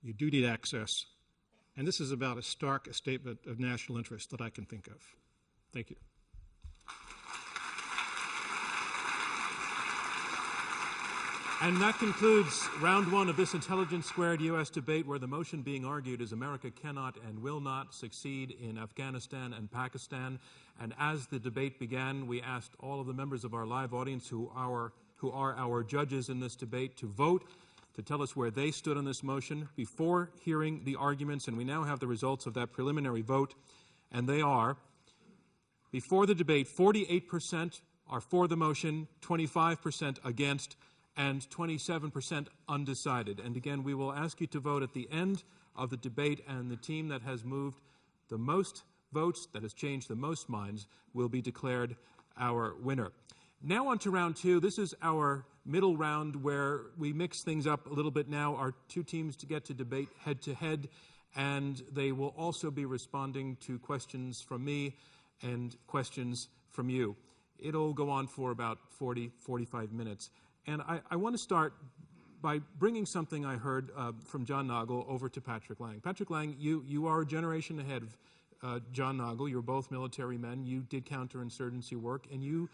You do need access. And this is about as stark a statement of national interest that I can think of. Thank you. And that concludes round one of this Intelligence Squared U.S. debate, where the motion being argued is America cannot and will not succeed in Afghanistan and Pakistan. And as the debate began, we asked all of the members of our live audience who are our judges in this debate to vote, to tell us where they stood on this motion before hearing the arguments. And we now have the results of that preliminary vote. And they are, before the debate, 48% are for the motion, 25% against, and 27% undecided. And again, we will ask you to vote at the end of the debate, and the team that has moved the most votes, that has changed the most minds, will be declared our winner. Now on to round two. This is our middle round where we mix things up a little bit now. Our two teams to get to debate head to head, and they will also be responding to questions from me and questions from you. It'll go on for about 45 minutes. And I want to start by bringing something I heard from John NAGL over to Patrick Lang. Patrick Lang, you are a generation ahead of John NAGL. You're both military men. You did counterinsurgency work, and you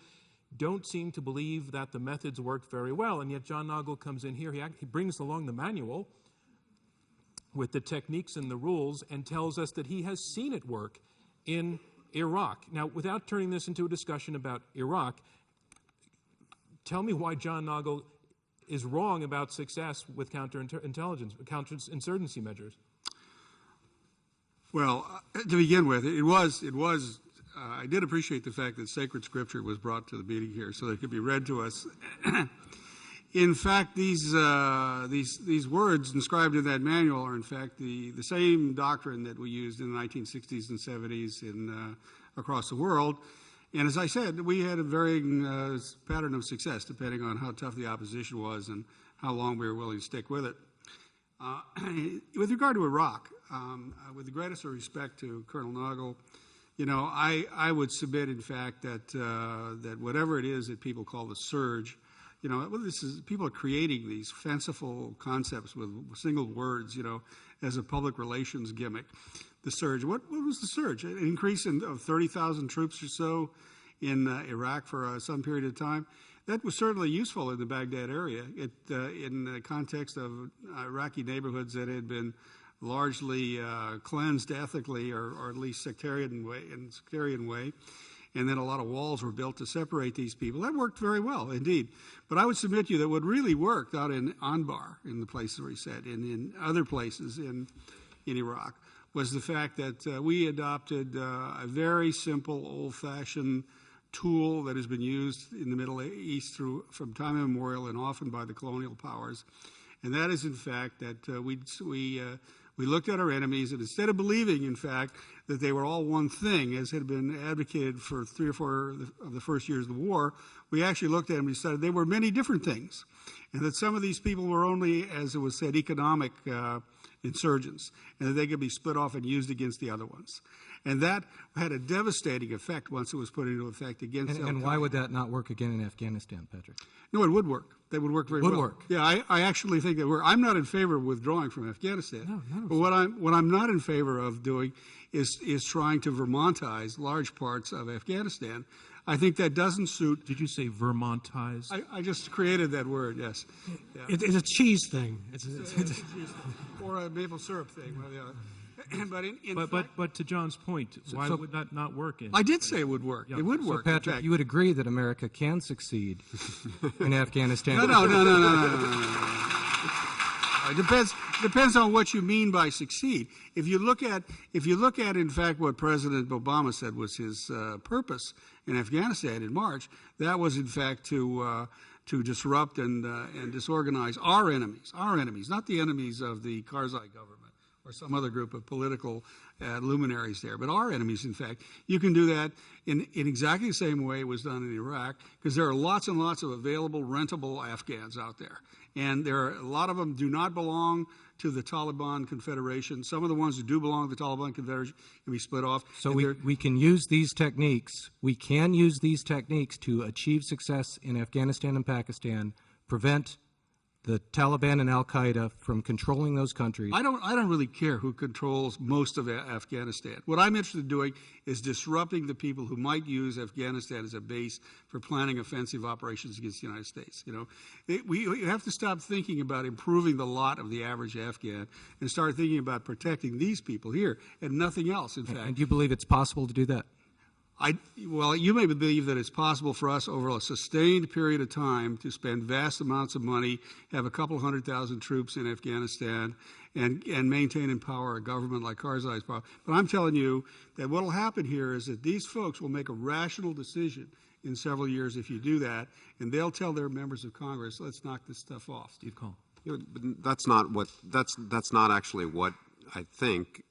don't seem to believe that the methods worked very well. And yet John NAGL comes in here. He brings along the manual with the techniques and the rules and tells us that he has seen it work in Iraq. Now, without turning this into a discussion about Iraq, tell me why John NAGL is wrong about success with counterinsurgency measures. Well, to begin with, it was. I did appreciate the fact that sacred scripture was brought to the meeting here, so that it could be read to us. In fact, these words inscribed in that manual are, in fact, the same doctrine that we used in the 1960s and 70s across the world. And as I said, we had a varying pattern of success, depending on how tough the opposition was and how long we were willing to stick with it. With regard to Iraq, with the greatest of respect to Colonel NAGL, I would submit, in fact, that whatever it is that people call the surge, people are creating these fanciful concepts with single words, as a public relations gimmick. The surge. What was the surge? An increase of 30,000 troops or so in Iraq for some period of time. That was certainly useful in the Baghdad area. In the context of Iraqi neighborhoods that had been largely cleansed ethically, or at least sectarian way, and then a lot of walls were built to separate these people. That worked very well, indeed. But I would submit to you that what really worked out in Anbar, in the places where he said, and in other places in Iraq, was the fact that we adopted a very simple, old-fashioned tool that has been used in the Middle East from time immemorial and often by the colonial powers, and that is, in fact, that we looked at our enemies, and instead of believing, in fact, that they were all one thing, as had been advocated for 3 or 4 of the first years of the war, we actually looked at them and decided they were many different things, and that some of these people were only, as it was said, economic insurgents, and that they could be split off and used against the other ones. And that had a devastating effect once it was put into effect against. And why would that not work again in Afghanistan, Patrick? No, it would work. That would work very well. Would work. Yeah, I actually think that I'm not in favor of withdrawing from Afghanistan. No. But what I'm not in favor of doing is trying to Vermontize large parts of Afghanistan. I think that doesn't suit. Did you say Vermontize? I just created that word. Yes. Yeah. It's a cheese thing. It's a cheese thing. Or a maple syrup thing. One or the other. But to John's point, why would that not work? I did say it would work. Yeah. It would work. So, Patrick, you would agree that America can succeed in Afghanistan? No. It depends on what you mean by succeed. If you look at, in fact, what President Obama said was his purpose in Afghanistan in March, that was, in fact, to disrupt and disorganize our enemies, not the enemies of the Karzai government or some other group of political luminaries there, but our enemies, in fact. You can do that in exactly the same way it was done in Iraq, because there are lots and lots of available, rentable Afghans out there. And a lot of them do not belong to the Taliban Confederation. Some of the ones who do belong to the Taliban Confederation can be split off. So we can use these techniques. We can use these techniques to achieve success in Afghanistan and Pakistan, prevent the Taliban and Al-Qaeda from controlling those countries. I don't really care who controls most of Afghanistan. What I'm interested in doing is disrupting the people who might use Afghanistan as a base for planning offensive operations against the United States. We have to stop thinking about improving the lot of the average Afghan and start thinking about protecting these people here and nothing else, in fact. And do you believe it's possible to do that? Well, you may believe that it's possible for us over a sustained period of time to spend vast amounts of money, have a couple 100,000 troops in Afghanistan, and maintain and empower a government like Karzai's power. But I'm telling you that what will happen here is that these folks will make a rational decision in several years if you do that, and they'll tell their members of Congress, let's knock this stuff off. Steve Coll. That's not actually what I think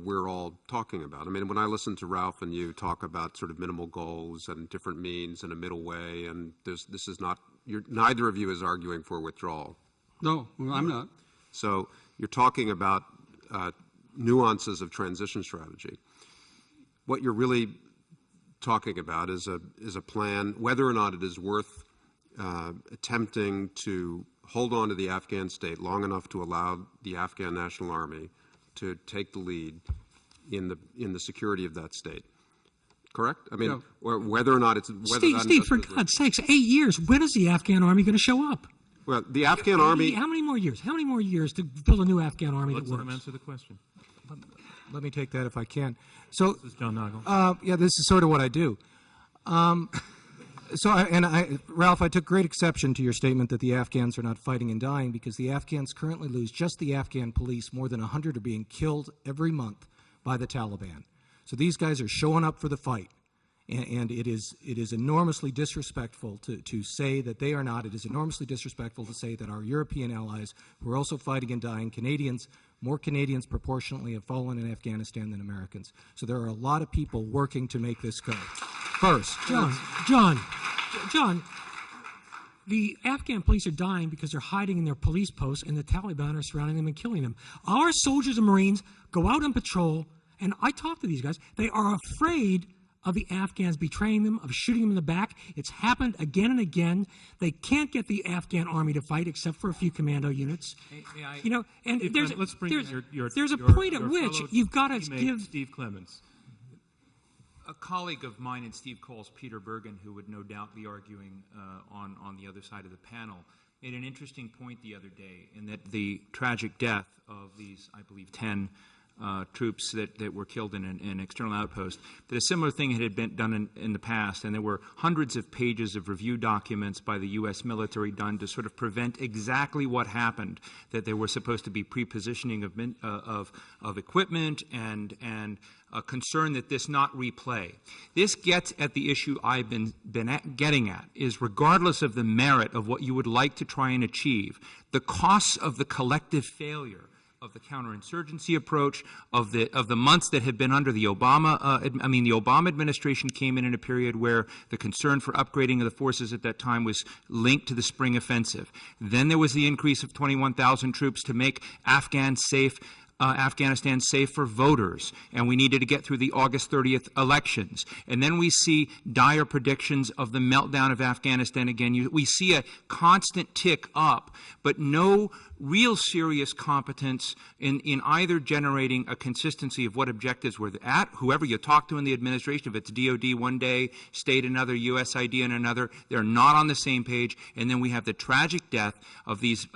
we're all talking about. I mean, when I listen to Ralph and you talk about sort of minimal goals and different means and a middle way, and this is not, neither of you is arguing for withdrawal. No, I'm not. So you're talking about nuances of transition strategy. What you're really talking about is a plan, whether or not it is worth attempting to hold on to the Afghan state long enough to allow the Afghan National Army to take the lead in the security of that state. Correct? I mean, or whether or not it's... Steve, for God's sakes, 8 years, when is the Afghan army going to show up? Well, the Afghan army... How many more years? How many more years to build a new Afghan army that works? Let him answer the question. Let me take that if I can. So, this is John NAGL. Yeah, this is sort of what I do. Ralph, I took great exception to your statement that the Afghans are not fighting and dying, because the Afghans currently lose, just the Afghan police, more than 100 are being killed every month by the Taliban. So these guys are showing up for the fight. And it is enormously disrespectful to say that they are not. It is enormously disrespectful to say that our European allies, who are also fighting and dying, more Canadians proportionately have fallen in Afghanistan than Americans. So there are a lot of people working to make this go. First, John, the Afghan police are dying because they're hiding in their police posts and the Taliban are surrounding them and killing them. Our soldiers and Marines go out on patrol, and I talk to these guys. They are afraid of the Afghans betraying them, of shooting them in the back. It's happened again and again. They can't get the Afghan army to fight except for a few commando units. Let's bring there's a point at which you've got to give Steve Clemons. A colleague of mine and Steve Coll's, Peter Bergen, who would no doubt be arguing on the other side of the panel, made an interesting point the other day in that the tragic death of these, I believe, 10 troops that were killed in an external outpost, that a similar thing had been done in the past, and there were hundreds of pages of review documents by the U.S. military done to sort of prevent exactly what happened, that there were supposed to be pre-positioning of equipment and a concern that this not replay. This gets at the issue I've been getting at, is regardless of the merit of what you would like to try and achieve, the costs of the collective failure of the counterinsurgency approach, of the months that had been under the Obama, the Obama administration came in a period where the concern for upgrading of the forces at that time was linked to the spring offensive. Then there was the increase of 21,000 troops to make Afghanistan safe for voters, and we needed to get through the August 30th elections. And then we see dire predictions of the meltdown of Afghanistan again. We see a constant tick up, but no real serious competence in either generating a consistency of what objectives were at. Whoever you talk to in the administration, if it's DOD one day, state another, USID in another, they're not on the same page. And then we have the tragic death of these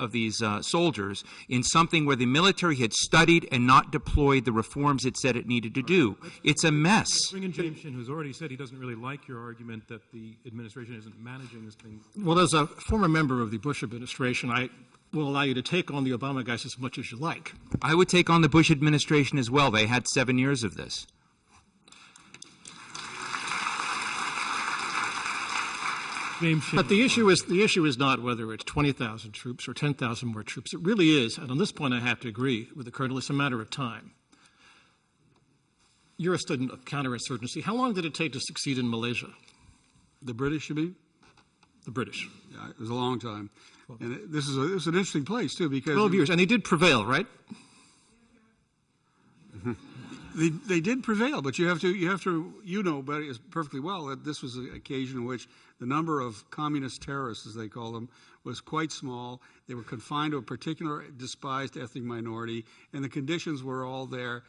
soldiers in something where the military had studied and not deployed the reforms it said it needed to do. It's a mess. Let's bring in James Shinn, who's already said he doesn't really like your argument that the administration isn't managing this thing. Well, as a former member of the Bush administration, I will allow you to take on the Obama guys as much as you like. I would take on the Bush administration as well. They had 7 years of this. But the issue is not whether it's 20,000 troops or 10,000 more troops. It really is, and on this point I have to agree with the Colonel, it's a matter of time. You're a student of counterinsurgency. How long did it take to succeed in Malaysia? The British, you mean? The British. Yeah, it was a long time. And this is an interesting place, too, because 12 years, and they did prevail, right? They did prevail, but you know better perfectly well that this was an occasion in which the number of communist terrorists, as they call them, was quite small. They were confined to a particular despised ethnic minority, and the conditions were all there.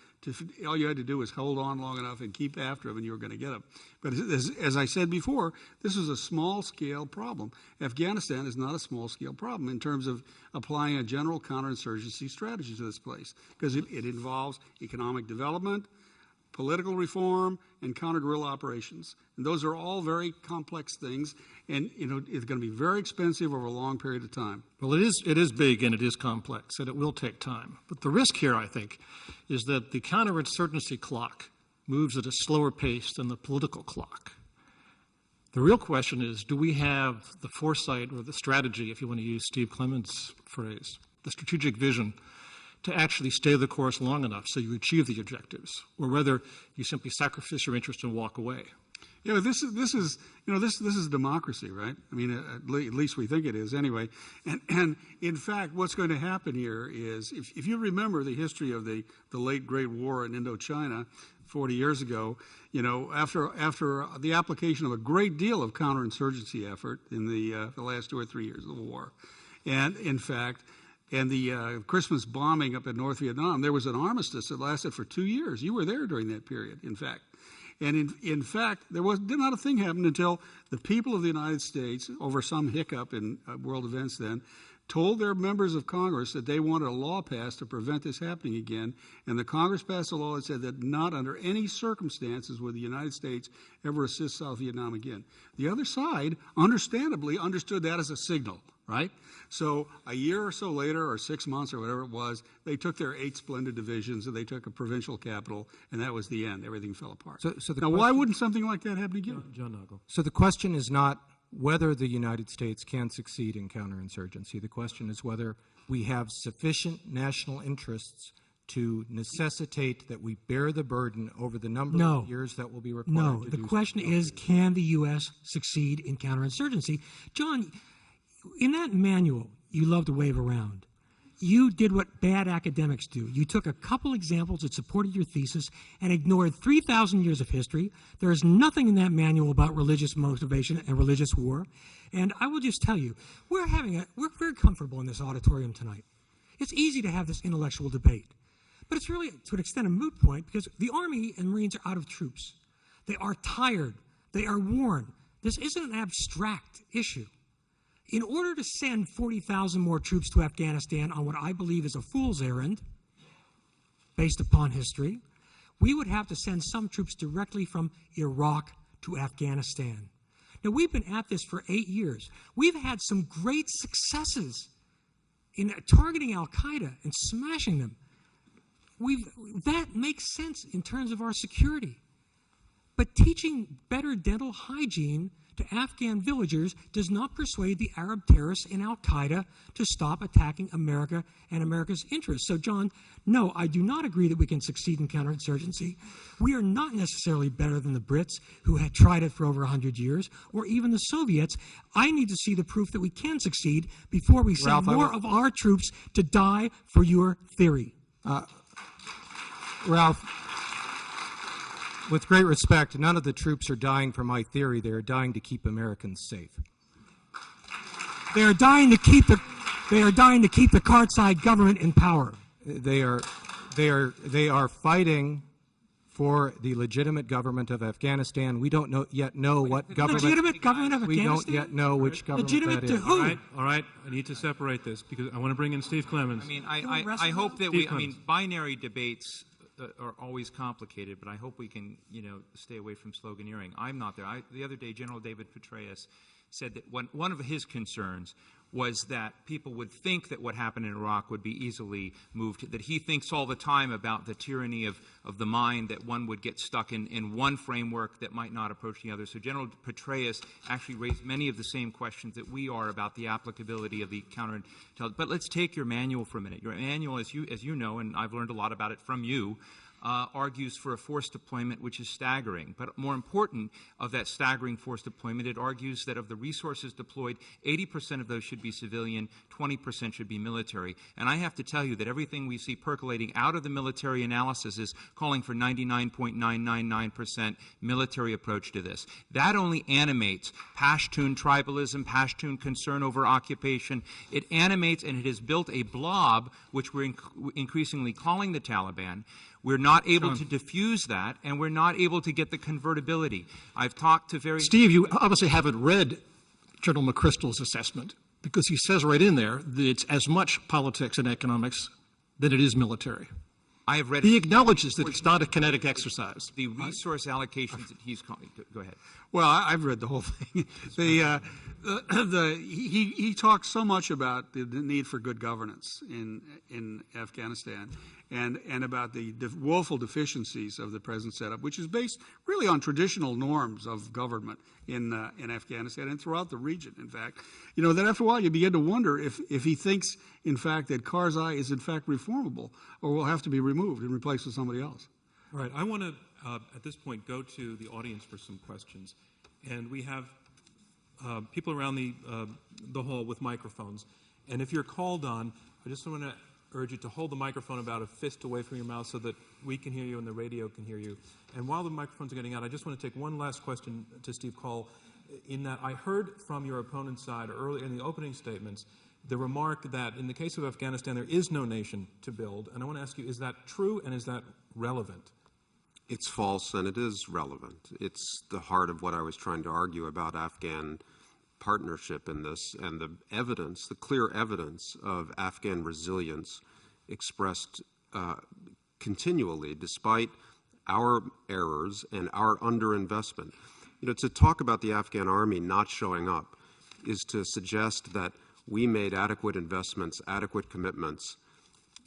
All you had to do was hold on long enough and keep after them, and you were going to get them. But as I said before, this is a small-scale problem. Afghanistan is not a small-scale problem in terms of applying a general counterinsurgency strategy to this place, because it involves economic development, political reform, and counter-guerrilla operations. And those are all very complex things, and it's going to be very expensive over a long period of time. Well, it is big and it is complex, and it will take time. But the risk here, I think, is that the counterinsurgency clock moves at a slower pace than the political clock. The real question is, do we have the foresight or the strategy, if you want to use Steve Clemons' phrase, the strategic vision to actually stay the course long enough so you achieve the objectives, or whether you simply sacrifice your interest and walk away? Yeah, this is democracy, right? I mean, at least we think it is anyway. And in fact, what's going to happen here is, if you remember the history of the late Great War in Indochina 40 years ago, after the application of a great deal of counterinsurgency effort in the last 2 or 3 years of the war, and in fact, and the Christmas bombing up in North Vietnam, there was an armistice that lasted for 2 years. You were there during that period, in fact. And in fact, did not a thing happen until the people of the United States, over some hiccup in world events then, told their members of Congress that they wanted a law passed to prevent this happening again. And the Congress passed a law that said that not under any circumstances would the United States ever assist South Vietnam again. The other side, understandably, understood that as a signal. right? So a year or so later, or 6 months or whatever it was, they took their 8 splendid divisions and they took a provincial capital, and that was the end. Everything fell apart. Now, why wouldn't something like that happen again? John NAGL. So the question is not whether the United States can succeed in counterinsurgency. The question is whether we have sufficient national interests to necessitate that we bear the burden over the number of years that will be required No, to the do question so. is, can the U.S. succeed in counterinsurgency? John, in that manual you love to wave around, you did what bad academics do. You took a couple examples that supported your thesis and ignored 3,000 years of history. There is nothing in that manual about religious motivation and religious war. And I will just tell you, we're very comfortable in this auditorium tonight. It's easy to have this intellectual debate. But it's really, to an extent, a moot point because the Army and Marines are out of troops. They are tired. They are worn. This isn't an abstract issue. In order to send 40,000 more troops to Afghanistan on what I believe is a fool's errand, based upon history, we would have to send some troops directly from Iraq to Afghanistan. Now, we've been at this for 8 years. We've had some great successes in targeting al-Qaeda and smashing them. That makes sense in terms of our security. But teaching better dental hygiene to Afghan villagers does not persuade the Arab terrorists in al-Qaeda to stop attacking America and America's interests. So, John, no, I do not agree that we can succeed in counterinsurgency. We are not necessarily better than the Brits, who had tried it for over 100 years, or even the Soviets. I need to see the proof that we can succeed before we send more of our troops to die for your theory. Ralph, with great respect, none of the troops are dying for my theory. They are dying to keep Americans safe. They are dying to keep the Karzai government in power. They are fighting for the legitimate government of Afghanistan. We don't yet know what government. Legitimate government of Afghanistan? We don't yet know which government legitimate that to is. who? All right. I need to separate this because I want to bring in Steve Clemons. I mean, I hope that binary debates are always complicated, but I hope we can, stay away from sloganeering. I'm not there. The other day, General David Petraeus said that one of his concerns was that people would think that what happened in Iraq would be easily moved, that he thinks all the time about the tyranny of the mind, that one would get stuck in one framework that might not approach the other. So General Petraeus actually raised many of the same questions that we are about the applicability of the counterintelligence. But let's take your manual for a minute. Your manual, as you know, and I've learned a lot about it from you, argues for a force deployment which is staggering. But more important of that staggering force deployment, it argues that of the resources deployed, 80% of those should be civilian, 20% should be military. And I have to tell you that everything we see percolating out of the military analysis is calling for 99.999% military approach to this. That only animates Pashtun tribalism, Pashtun concern over occupation. It animates and it has built a blob which we're increasingly calling the Taliban. We're not able to diffuse that, and we're not able to get the convertibility. I've talked to very... Steve, you obviously haven't read General McChrystal's assessment, because he says right in there that it's as much politics and economics than it is military. I have read... He acknowledges that it's not a kinetic exercise. The resource allocations that he's calling... Go ahead. Well, I've read the whole thing. He talks so much about the need for good governance in Afghanistan and about the woeful deficiencies of the present setup, which is based really on traditional norms of government in Afghanistan and throughout the region, in fact. Then after a while you begin to wonder if he thinks, in fact, that Karzai is in fact reformable or will have to be removed and replaced with somebody else. All right. I want to, at this point, go to the audience for some questions. And we have people around the hall with microphones. And if you're called on, I just want to urge you to hold the microphone about a fist away from your mouth so that we can hear you and the radio can hear you. And while the microphones are getting out, I just want to take one last question to Steve Coll, in that I heard from your opponent's side early in the opening statements the remark that in the case of Afghanistan there is no nation to build. And I want to ask you, is that true and is that relevant? It's false and it is relevant. It's the heart of what I was trying to argue about Afghan partnership in this, and the evidence, the clear evidence of Afghan resilience expressed continually despite our errors and our underinvestment. To talk about the Afghan army not showing up is to suggest that we made adequate investments, adequate commitments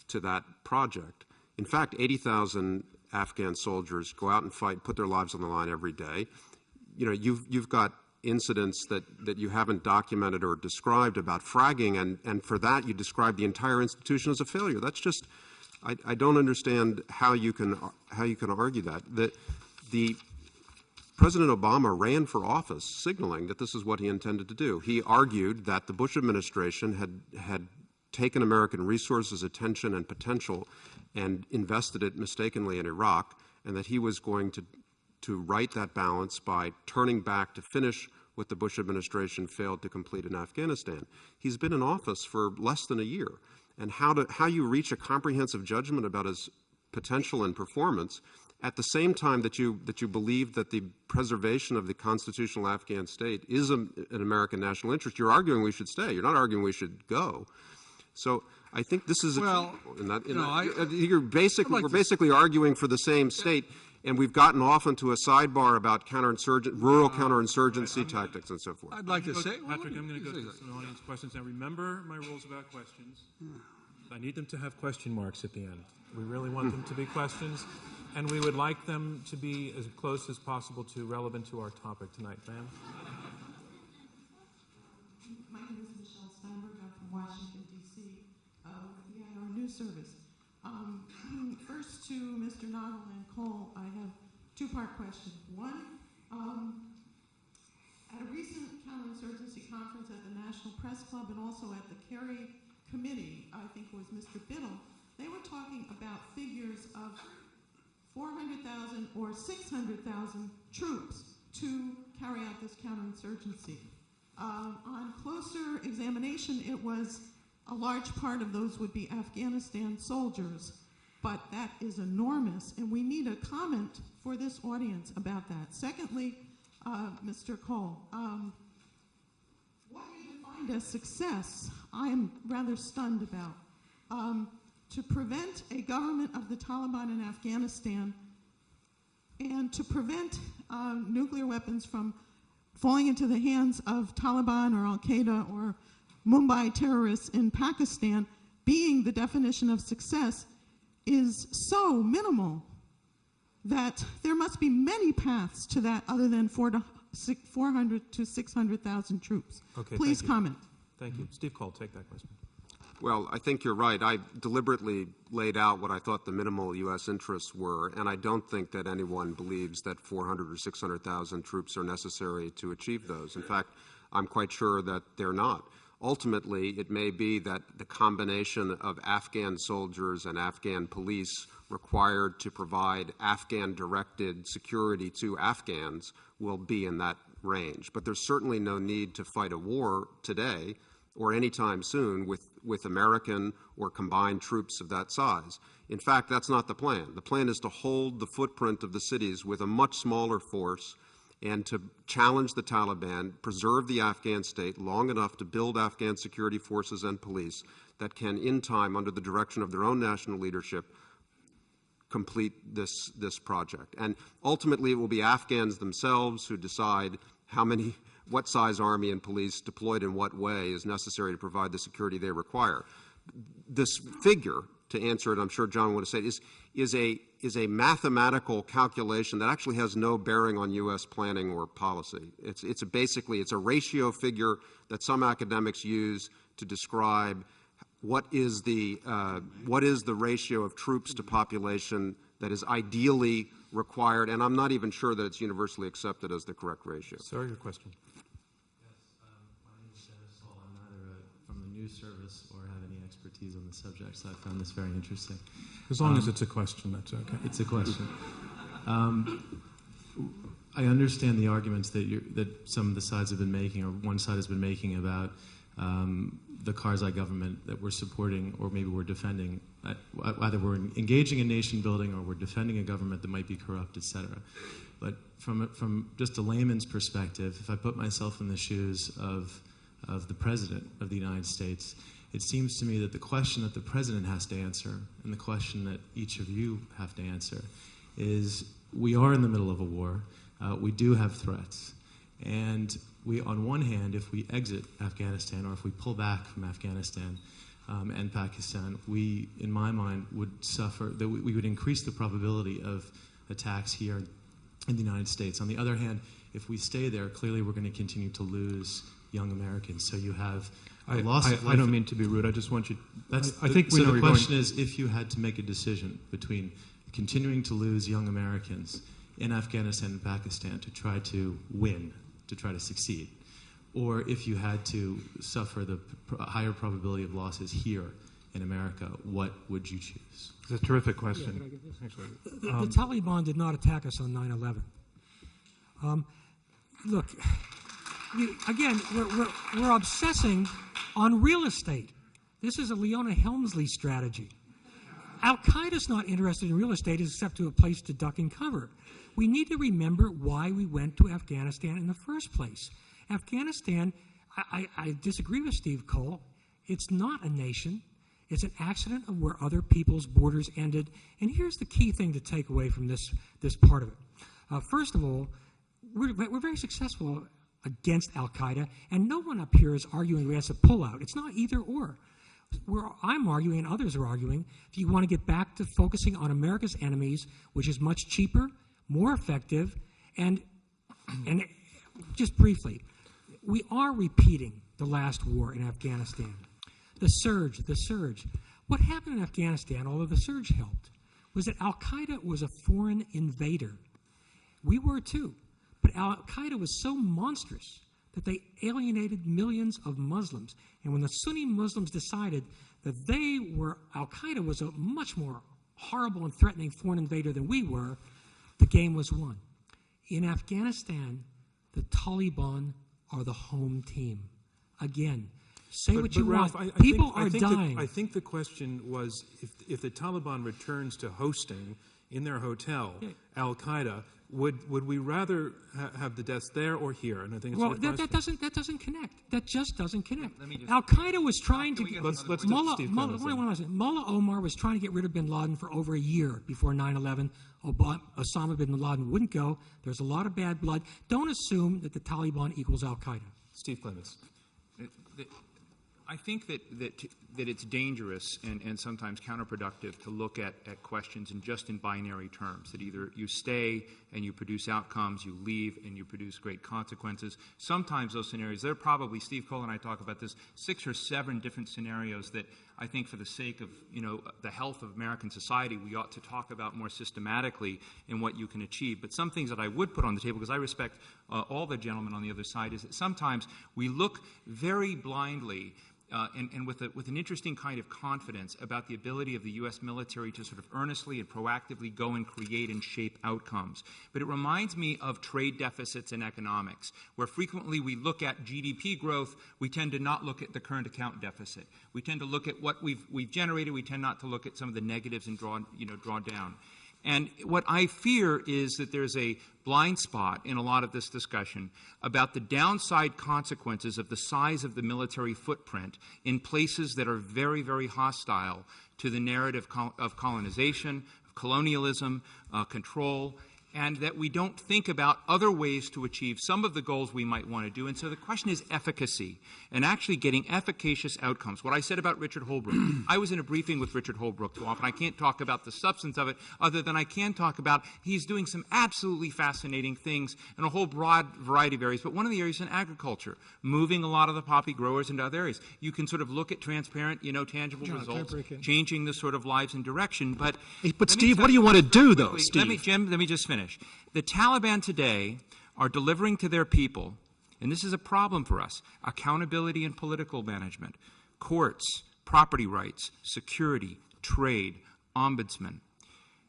to that project. In fact, 80,000 Afghan soldiers go out and fight, put their lives on the line every day. You know, you've got incidents that you haven't documented or described about fragging, and for that you describe the entire institution as a failure. That's just, I don't understand how you can argue that. The President Obama ran for office signaling that this is what he intended to do. He argued that the Bush administration had taken American resources, attention, and potential and invested it mistakenly in Iraq, and that he was going to right that balance by turning back to finish what the Bush administration failed to complete in Afghanistan. He's been in office for less than a year, and how you reach a comprehensive judgment about his potential and performance at the same time that you believe that the preservation of the constitutional Afghan state is an American national interest. You're arguing we should stay. You're not arguing we should go. So I think this is we're basically arguing for the same state, and we've gotten off into a sidebar about rural counterinsurgency tactics and so forth. I'd like to say, Patrick, I'm going to go to some audience questions. Now, remember my rules about questions. I need them to have question marks at the end. We really want them to be questions, and we would like them to be as close as possible to relevant to our topic tonight. Ma'am? My name is Michelle Steinberg. I'm from Washington, D.C., with the IR News Service. First to Mr. NAGL and Coll, I have two-part question. One, at a recent counterinsurgency conference at the National Press Club and also at the Kerry Committee, I think it was Mr. Biddle, they were talking about figures of 400,000 or 600,000 troops to carry out this counterinsurgency. On closer examination, it was a large part of those would be Afghanistan soldiers, but that is enormous, and we need a comment for this audience about that. Secondly, Mr. Coll, what you defined as success, I am rather stunned about. To prevent a government of the Taliban in Afghanistan and to prevent nuclear weapons from falling into the hands of Taliban or Al-Qaeda or Mumbai terrorists in Pakistan being the definition of success is so minimal that there must be many paths to that other than 400 to 600,000 troops. Okay, please comment. Thank you. Steve Coll, take that question. Well, I think you're right. I deliberately laid out what I thought the minimal U.S. interests were, and I don't think that anyone believes that 400 or 600,000 troops are necessary to achieve those. In fact, I'm quite sure that they're not. Ultimately, it may be that the combination of Afghan soldiers and Afghan police required to provide Afghan-directed security to Afghans will be in that range. But there's certainly no need to fight a war today or anytime soon with American or combined troops of that size. In fact, that's not the plan. The plan is to hold the footprint of the cities with a much smaller force and to challenge the Taliban, preserve the Afghan state long enough to build Afghan security forces and police that can, in time, under the direction of their own national leadership, complete this project. And ultimately, it will be Afghans themselves who decide what size army and police deployed in what way is necessary to provide the security they require. This figure, to answer it, I'm sure John would say, is a mathematical calculation that actually has no bearing on U.S. planning or policy. It's a ratio figure that some academics use to describe what is the ratio of troops to population that is ideally required, and I'm not even sure that it's universally accepted as the correct ratio. Sir, your question. My name is Dennis Hall. I'm neither from the news service or have any expertise on the subject, so I found this very interesting. As long as it's a question, that's okay. It's a question. I understand the arguments that some of the sides have been making, or one side has been making about the Karzai government that we're supporting, or maybe we're defending. Either we're engaging in nation building or we're defending a government that might be corrupt, etc. But from just a layman's perspective, if I put myself in the shoes of the President of the United States, it seems to me that the question that the President has to answer, and the question that each of you have to answer, is we are in the middle of a war. We do have threats. And we, on one hand, if we exit Afghanistan or if we pull back from Afghanistan and Pakistan, we, in my mind, would suffer, that we would increase the probability of attacks here in the United States. On the other hand, if we stay there, clearly we're going to continue to lose young Americans. So you have a loss of life. I don't mean to be rude. I just want you. I think so. The question is, if you had to make a decision between continuing to lose young Americans in Afghanistan and Pakistan to try to win, to try to succeed, or if you had to suffer the higher probability of losses here in America, what would you choose? It's a terrific question. The Taliban did not attack us on 9/11. Look, again, we're obsessing on real estate. This is a Leona Helmsley strategy. Al-Qaeda's not interested in real estate except to a place to duck and cover. We need to remember why we went to Afghanistan in the first place. Afghanistan, I disagree with Steve Coll. It's not a nation. It's an accident of where other people's borders ended. And here's the key thing to take away from this part of it. First of all, we're very successful against Al-Qaeda, and no one up here is arguing against a pullout. It's not either or. I'm arguing, and others are arguing, if you want to get back to focusing on America's enemies, which is much cheaper, more effective, and just briefly, we are repeating the last war in Afghanistan. The surge. What happened in Afghanistan, although the surge helped, was that Al-Qaeda was a foreign invader. We were too. But Al-Qaeda was so monstrous that they alienated millions of Muslims. And when the Sunni Muslims decided that Al-Qaeda was a much more horrible and threatening foreign invader than we were, the game was won. In Afghanistan, the Taliban are the home team. Again, say what you Ralph, want. People are dying. I think the question was if the Taliban returns to hosting in their hotel Al-Qaeda, would we rather have the deaths there or here? And I think it's that doesn't connect. That just doesn't connect. Al-Qaeda was trying to get Mullah Omar was trying to get rid of bin Laden for over a year before 9/11. Osama bin Laden wouldn't go. There's a lot of bad blood. Don't assume that the Taliban equals Al-Qaeda. Steve Clemons. I think that it's dangerous and sometimes counterproductive to look at questions in binary terms, that either you stay and you produce outcomes, you leave and you produce great consequences. Sometimes those scenarios, there are probably, Steve Coll and I talk about this, 6 or 7 different scenarios that I think for the sake of the health of American society, we ought to talk about more systematically in what you can achieve. But some things that I would put on the table, because I respect all the gentlemen on the other side, is that sometimes we look very blindly and with an interesting kind of confidence about the ability of the U.S. military to sort of earnestly and proactively go and create and shape outcomes. But it reminds me of trade deficits in economics, where frequently we look at GDP growth, we tend to not look at the current account deficit. We tend to look at what we've generated, we tend not to look at some of the negatives and draw down. And what I fear is that there's a blind spot in a lot of this discussion about the downside consequences of the size of the military footprint in places that are very, very hostile to the narrative of colonization, of colonialism, control, and that we don't think about other ways to achieve some of the goals we might want to do. And so the question is efficacy and actually getting efficacious outcomes. What I said about Richard Holbrooke, I was in a briefing with Richard Holbrooke too often. I can't talk about the substance of it other than I can talk about he's doing some absolutely fascinating things in a whole broad variety of areas. But one of the areas in agriculture, moving a lot of the poppy growers into other areas. You can sort of look at transparent, tangible results, changing the sort of lives and direction. But Steve, what do you want to do, though, Steve? Let me just finish. The Taliban today are delivering to their people, and this is a problem for us, accountability in political management, courts, property rights, security, trade, ombudsman.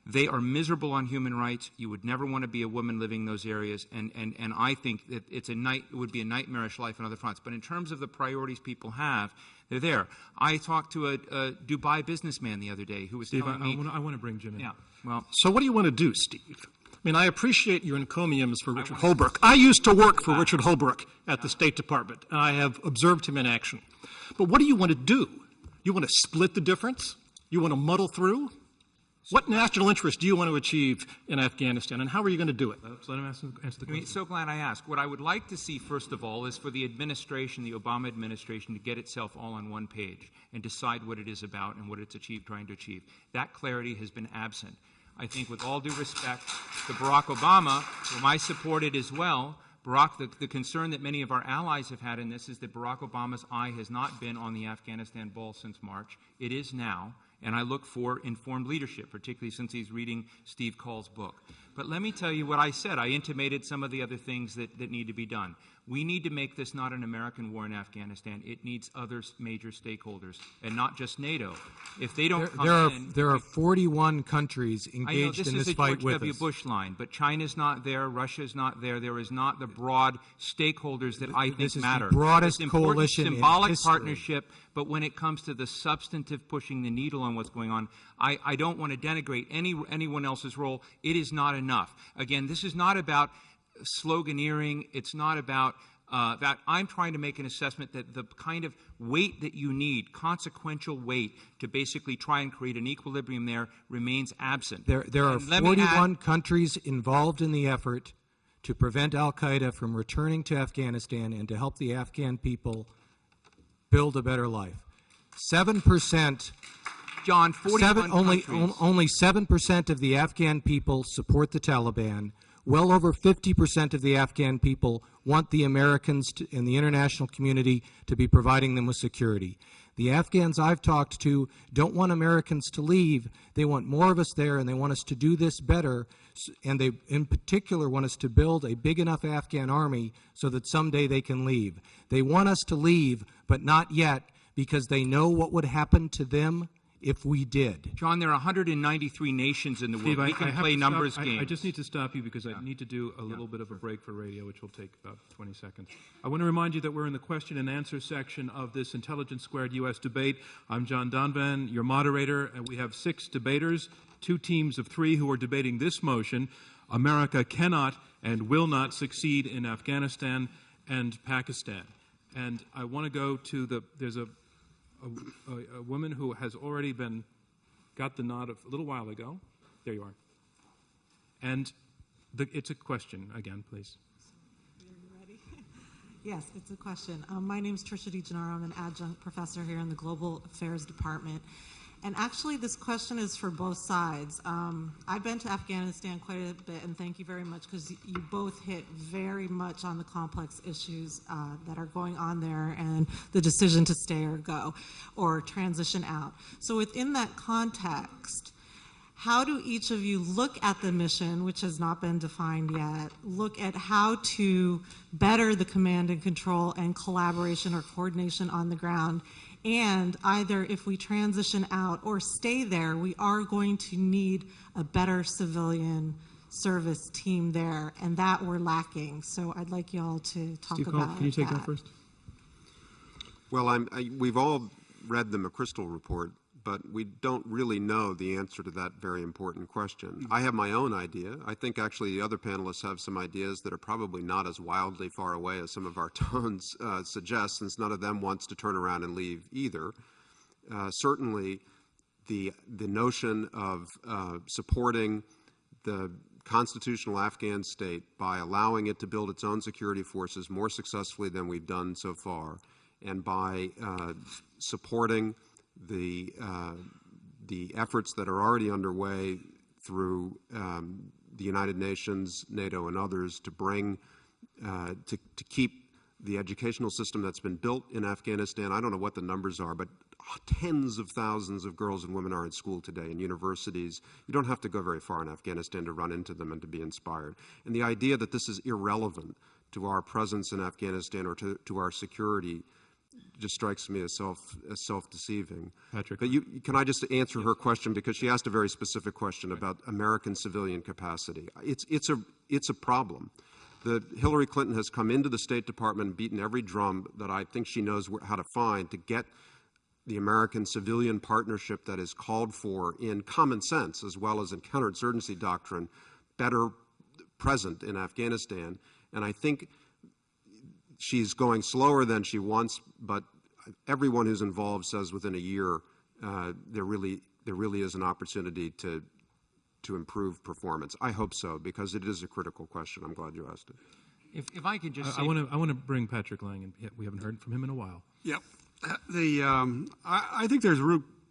They are miserable on human rights. You would never want to be a woman living in those areas, and I think that it would be a nightmarish life on other fronts. But in terms of the priorities people have, they're there. I talked to a Dubai businessman the other day who was telling me... I want to bring Jim in. Yeah, well... So what do you want to do, Steve? I mean, I appreciate your encomiums for Richard Holbrooke. I used to work for Richard Holbrooke at the State Department, and I have observed him in action. But what do you want to do? You want to split the difference? You want to muddle through? What national interest do you want to achieve in Afghanistan, and how are you going to do it? So let him answer the question. So glad I asked. What I would like to see, first of all, is for the administration, the Obama administration, to get itself all on one page and decide what it is about and what it's trying to achieve. That clarity has been absent. I think, with all due respect to Barack Obama, whom I supported as well, the concern that many of our allies have had in this is that Barack Obama's eye has not been on the Afghanistan ball since March. It is now. And I look for informed leadership, particularly since he's reading Steve Coll's book. But let me tell you what I said. I intimated some of the other things that need to be done. We need to make this not an American war in Afghanistan. It needs other major stakeholders, and not just NATO. If they don't there are 41 countries engaged in this fight with us. This is a George W. Bush line, but China's not there, Russia's not there. There is not the broad stakeholders that I think this is matter. The broadest it's coalition symbolic in history. partnership, but when it comes to the substantive pushing the needle on what's going on, I don't want to denigrate anyone else's role. It is not enough. Again, this is not about sloganeering. It's not about that. I'm trying to make an assessment that the kind of weight that you need, consequential weight, to basically try and create an equilibrium there remains absent. There are 41 countries involved in the effort to prevent al-Qaeda from returning to Afghanistan and to help the Afghan people build a better life. 7%. John, 41 only 7% of the Afghan people support the Taliban. Well over 50% of the Afghan people want the Americans and the international community to be providing them with security. The Afghans I've talked to don't want Americans to leave. They want more of us there, and they want us to do this better. And they, in particular, want us to build a big enough Afghan army so that someday they can leave. They want us to leave, but not yet, because they know what would happen to them if we did. John, there are 193 nations in the world. We can play numbers games. I just need to stop you because I need to do a little bit of a break for radio, which will take about 20 seconds. I want to remind you that we're in the question and answer section of this Intelligence Squared U.S. debate. I'm John Donvan, your moderator, and we have 6 debaters, 2 teams of 3 who are debating this motion: America cannot and will not succeed in Afghanistan and Pakistan. And I want to go to there's a woman who has already got the nod a little while ago. There you are. And it's a question again, please. Ready? Yes, it's a question. My name is Tricia DiGennaro. I'm an adjunct professor here in the Global Affairs Department. And actually, this question is for both sides. I've been to Afghanistan quite a bit, and thank you very much, because you both hit very much on the complex issues that are going on there and the decision to stay or go or transition out. So within that context, how do each of you look at the mission, which has not been defined yet, look at how to better the command and control and collaboration or coordination on the ground? And either if we transition out or stay there, we are going to need a better civilian service team there, and that we're lacking. So I'd like you all to talk about that. Can you take that first? Well, we've all read the McChrystal report, but we don't really know the answer to that very important question. I have my own idea. I think actually the other panelists have some ideas that are probably not as wildly far away as some of our tones suggest, since none of them wants to turn around and leave either. Certainly, the notion of supporting the constitutional Afghan state by allowing it to build its own security forces more successfully than we've done so far, and by supporting the efforts that are already underway through the United Nations, NATO, and others to bring to keep the educational system that's been built in Afghanistan. I don't know what the numbers are, but tens of thousands of girls and women are in school today in universities. You don't have to go very far in Afghanistan to run into them and to be inspired. And the idea that this is irrelevant to our presence in Afghanistan or to our security just strikes me as self-deceiving. Patrick. But can I just answer her question, because she asked a very specific question about American civilian capacity. It's a problem. Hillary Clinton has come into the State Department and beaten every drum that I think she knows how to find to get the American civilian partnership that is called for in common sense as well as in counterinsurgency doctrine better present in Afghanistan. And I think she's going slower than she wants, but everyone who's involved says within a year there really is an opportunity to to improve performance? I hope so, because it is a critical question. I'm glad you asked it. If I could just say... I want to bring Patrick Lang in. We haven't heard from him in a while. Yep. I think there's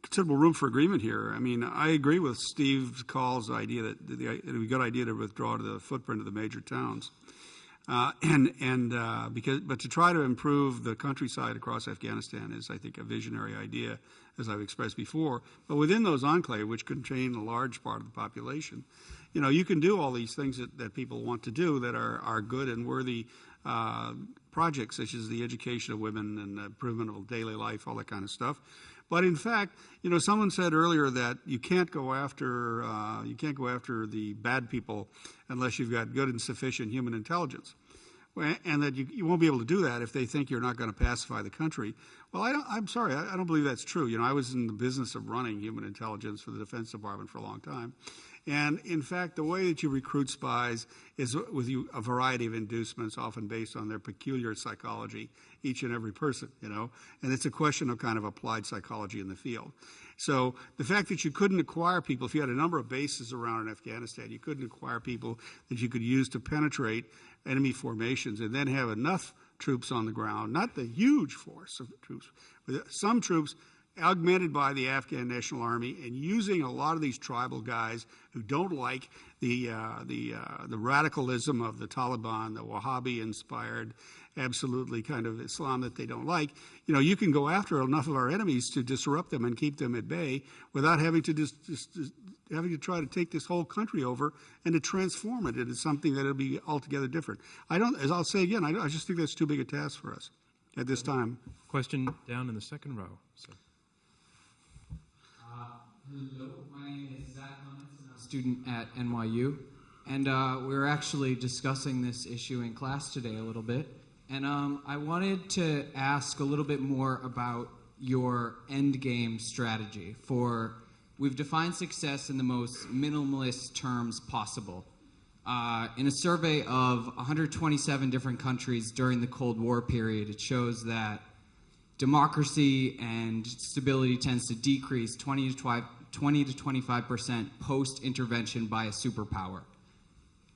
considerable room for agreement here. I mean, I agree with Steve Coll's idea that it would be a good idea to withdraw to the footprint of the major towns. But to try to improve the countryside across Afghanistan is, I think, a visionary idea, as I've expressed before. But within those enclaves, which contain a large part of the population, you can do all these things that people want to do that are good and worthy projects, such as the education of women and the improvement of daily life, all that kind of stuff. But in fact, someone said earlier that you can't go after the bad people unless you've got good and sufficient human intelligence, and that you won't be able to do that if they think you're not going to pacify the country. Well, I'm sorry, I don't believe that's true. I was in the business of running human intelligence for the Defense Department for a long time. And in fact, the way that you recruit spies is with a variety of inducements, often based on their peculiar psychology, each and every person, and it's a question of kind of applied psychology in the field. So the fact that you couldn't acquire people, if you had a number of bases around in Afghanistan, you couldn't acquire people that you could use to penetrate enemy formations and then have enough troops on the ground, not the huge force of troops, but some troops augmented by the Afghan National Army, and using a lot of these tribal guys who don't like the radicalism of the Taliban, the Wahhabi-inspired, absolutely kind of Islam that they don't like. You can go after enough of our enemies to disrupt them and keep them at bay without having to having to try to take this whole country over and to transform it into something that will be altogether different. As I'll say again, I just think that's too big a task for us at this time. Question down in the second row. So. Hello, my name is Zach Clemons, and I'm a student at NYU. And we were actually discussing this issue in class today a little bit. And I wanted to ask a little bit more about your end game strategy for, we've defined success in the most minimalist terms possible. In a survey of 127 different countries during the Cold War period, it shows that democracy and stability tends to decrease 20 to 25% post-intervention by a superpower.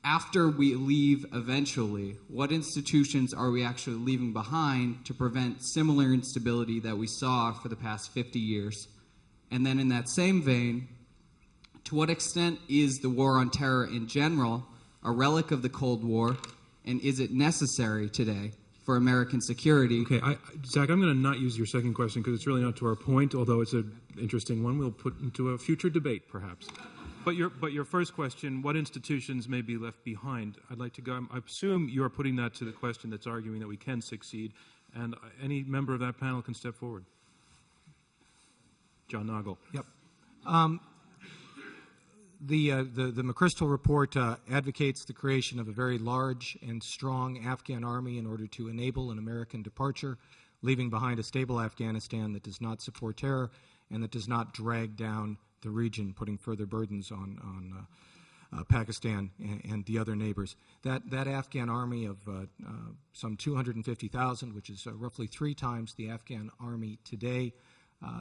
After we leave eventually, what institutions are we actually leaving behind to prevent similar instability that we saw for the past 50 years? And then in that same vein, to what extent is the war on terror in general a relic of the Cold War, and is it necessary today for American security? Okay, Zach, I'm going to not use your second question because it's really not to our point, although it's an interesting one. We'll put into a future debate, perhaps. But your first question, what institutions may be left behind? I'd like to go. I assume you are putting that to the question that's arguing that we can succeed, and any member of that panel can step forward. John NAGL. Yep. The McChrystal report advocates the creation of a very large and strong Afghan army in order to enable an American departure, leaving behind a stable Afghanistan that does not support terror and that does not drag down the region, putting further burdens on Pakistan and the other neighbors. That Afghan army of some 250,000, which is roughly 3 times the Afghan army today,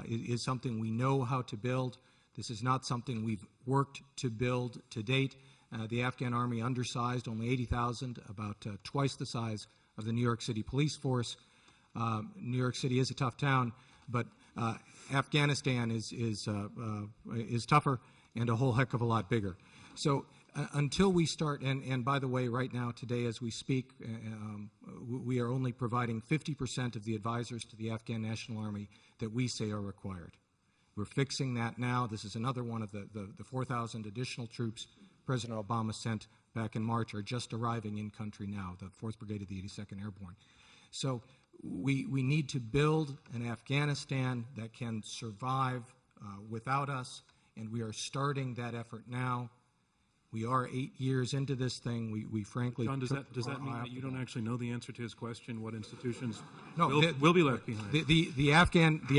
is something we know how to build. This is not something we've worked to build to date. The Afghan army undersized, only 80,000, about twice the size of the New York City police force. New York City is a tough town, but Afghanistan is tougher and a whole heck of a lot bigger. So until we start, and by the way, right now, today as we speak, we are only providing 50% of the advisors to the Afghan National Army that we say are required. We're fixing that now. This is another one of the 4,000 additional troops President Obama sent back in March are just arriving in country now, the 4th Brigade of the 82nd Airborne. So we need to build an Afghanistan that can survive without us, and we are starting that effort now. We are 8 years into this thing. We frankly... John, does that mean that you don't actually know the answer to his question, what institutions will be left behind? The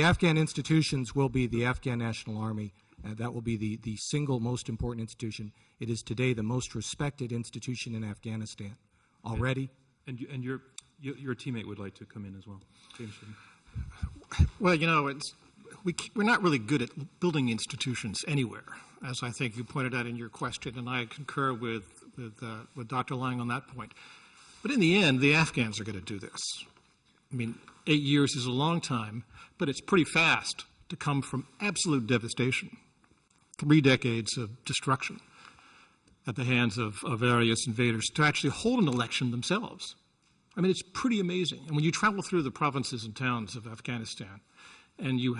Afghan institutions will be the Afghan National Army. That will be the single most important institution. It is today the most respected institution in Afghanistan already. And your teammate would like to come in as well. James Shinn. Well, we're not really good at building institutions anywhere. as I think you pointed out in your question, and I concur with Dr. Lang on that point. But in the end, the Afghans are going to do this. I mean, 8 years is a long time, but it's pretty fast to come from absolute devastation, 3 decades of destruction at the hands of various invaders, to actually hold an election themselves. I mean, it's pretty amazing. And when you travel through the provinces and towns of Afghanistan, and you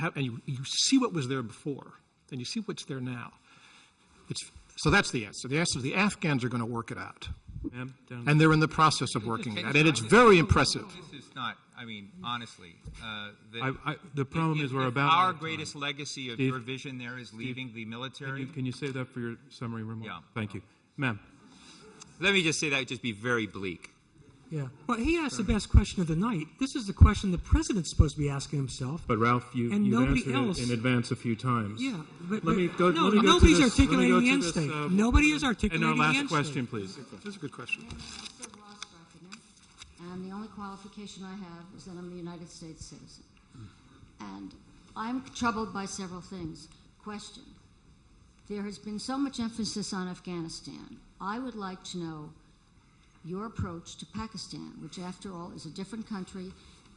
see what was there before, and you see what's there now, so that's the answer. The answer is the Afghans are going to work it out. And they're in the process of working it out. And it's very impressive. This is not, I mean, honestly. The problem is we're about our greatest legacy of your vision there is leaving the military. Can you save that for your summary remark? Yeah. Thank you. Ma'am. Let me just say that would just be very bleak. Yeah. Well, he asked the best question of the night. This is the question the president's supposed to be asking himself. But Ralph, you've answered it in advance a few times. Yeah. But nobody's articulating the end state. Nobody is articulating the end state. And our last question, please. That's a good question. And the only qualification I have is that I'm a United States citizen. And I'm troubled by several things. Question. There has been so much emphasis on Afghanistan. I would like to know your approach to Pakistan, which after all is a different country,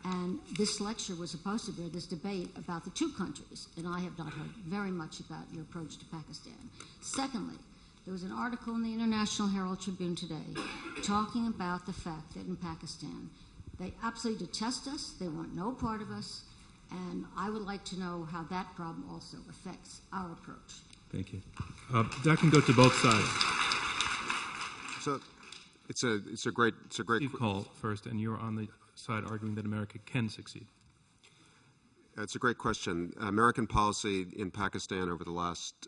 and this lecture was supposed to be this debate about the two countries, and I have not heard very much about your approach to Pakistan. Secondly, there was an article in the International Herald Tribune today talking about the fact that in Pakistan they absolutely detest us, they want no part of us, and I would like to know how that problem also affects our approach. Thank you. That can go to both sides. So it's a great Steve Coll first, and you're on the side arguing that America can succeed. It's a great question. American policy in Pakistan over the last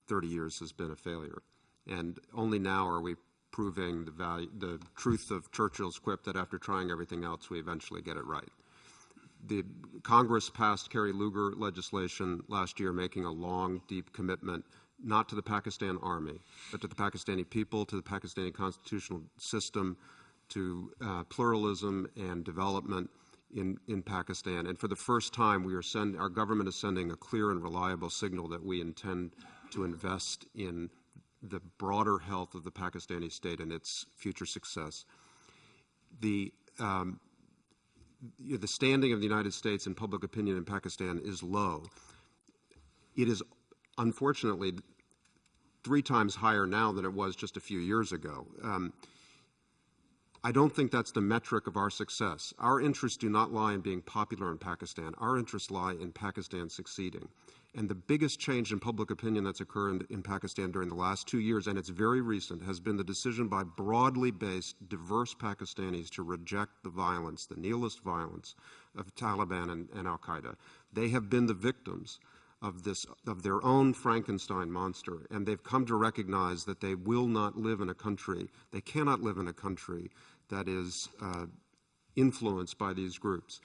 30 years has been a failure, and only now are we proving the truth of Churchill's quip that after trying everything else, we eventually get it right. The Congress passed Kerry Lugar legislation last year making a long, deep commitment not to the Pakistan army, but to the Pakistani people, to the Pakistani constitutional system, to pluralism and development in Pakistan. And for the first time, our government is sending a clear and reliable signal that we intend to invest in the broader health of the Pakistani state and its future success. The standing of the United States in public opinion in Pakistan is low. It is unfortunately 3 times higher now than it was just a few years ago. I don't think that's the metric of our success. Our interests do not lie in being popular in Pakistan. Our interests lie in Pakistan succeeding. And the biggest change in public opinion that's occurred in Pakistan during the last 2 years, and it's very recent, has been the decision by broadly based, diverse Pakistanis to reject the violence, the nihilist violence of Taliban and Al-Qaeda. They have been the victims of their own Frankenstein monster, and they've come to recognize that they will not live in a country, they cannot live in a country that is influenced by these groups.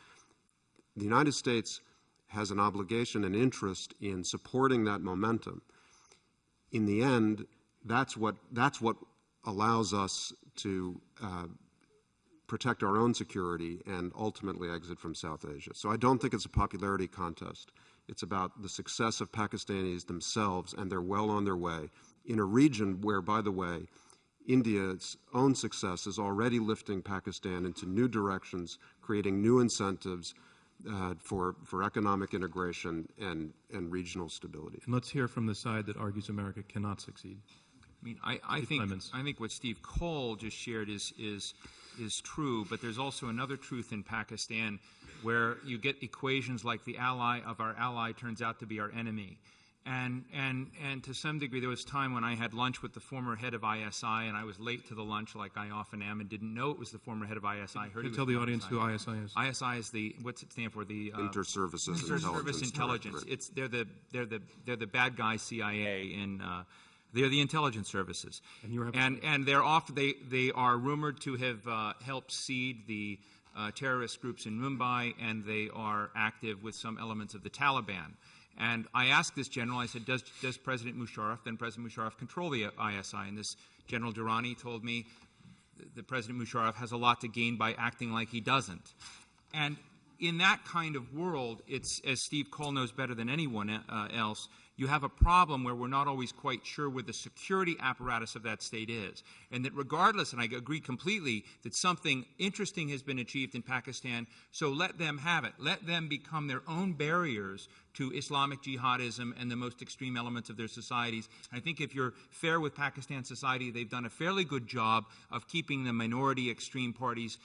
The United States has an obligation and interest in supporting that momentum. In the end, that's what allows us to protect our own security and ultimately exit from South Asia. So I don't think it's a popularity contest. It's about the success of Pakistanis themselves, and they're well on their way in a region where, by the way, India's own success is already lifting Pakistan into new directions, creating new incentives for economic integration and regional stability. And let's hear from the side that argues America cannot succeed. I mean, I think what Steve Coll just shared is true, but there's also another truth in Pakistan where you get equations like the ally of our ally turns out to be our enemy. And to some degree, there was a time when I had lunch with the former head of ISI, and I was late to the lunch, like I often am, and didn't know it was the former head of ISI. Can you tell the audience who ISI is? ISI is what's it stand for? The Inter-Services Intelligence. They're the bad guy CIA in. They're the intelligence services, and they are rumored to have helped seed the terrorist groups in Mumbai, and they are active with some elements of the Taliban. And I asked this general, I said, does President Musharraf control the ISI? And this General Durrani told me that President Musharraf has a lot to gain by acting like he doesn't. And in that kind of world, it's, as Steve Coll knows better than anyone else, you have a problem where we're not always quite sure where the security apparatus of that state is. And that regardless, and I agree completely, that something interesting has been achieved in Pakistan, so let them have it. Let them become their own barriers to Islamic jihadism and the most extreme elements of their societies. I think if you're fair with Pakistan society, they've done a fairly good job of keeping the minority extreme parties,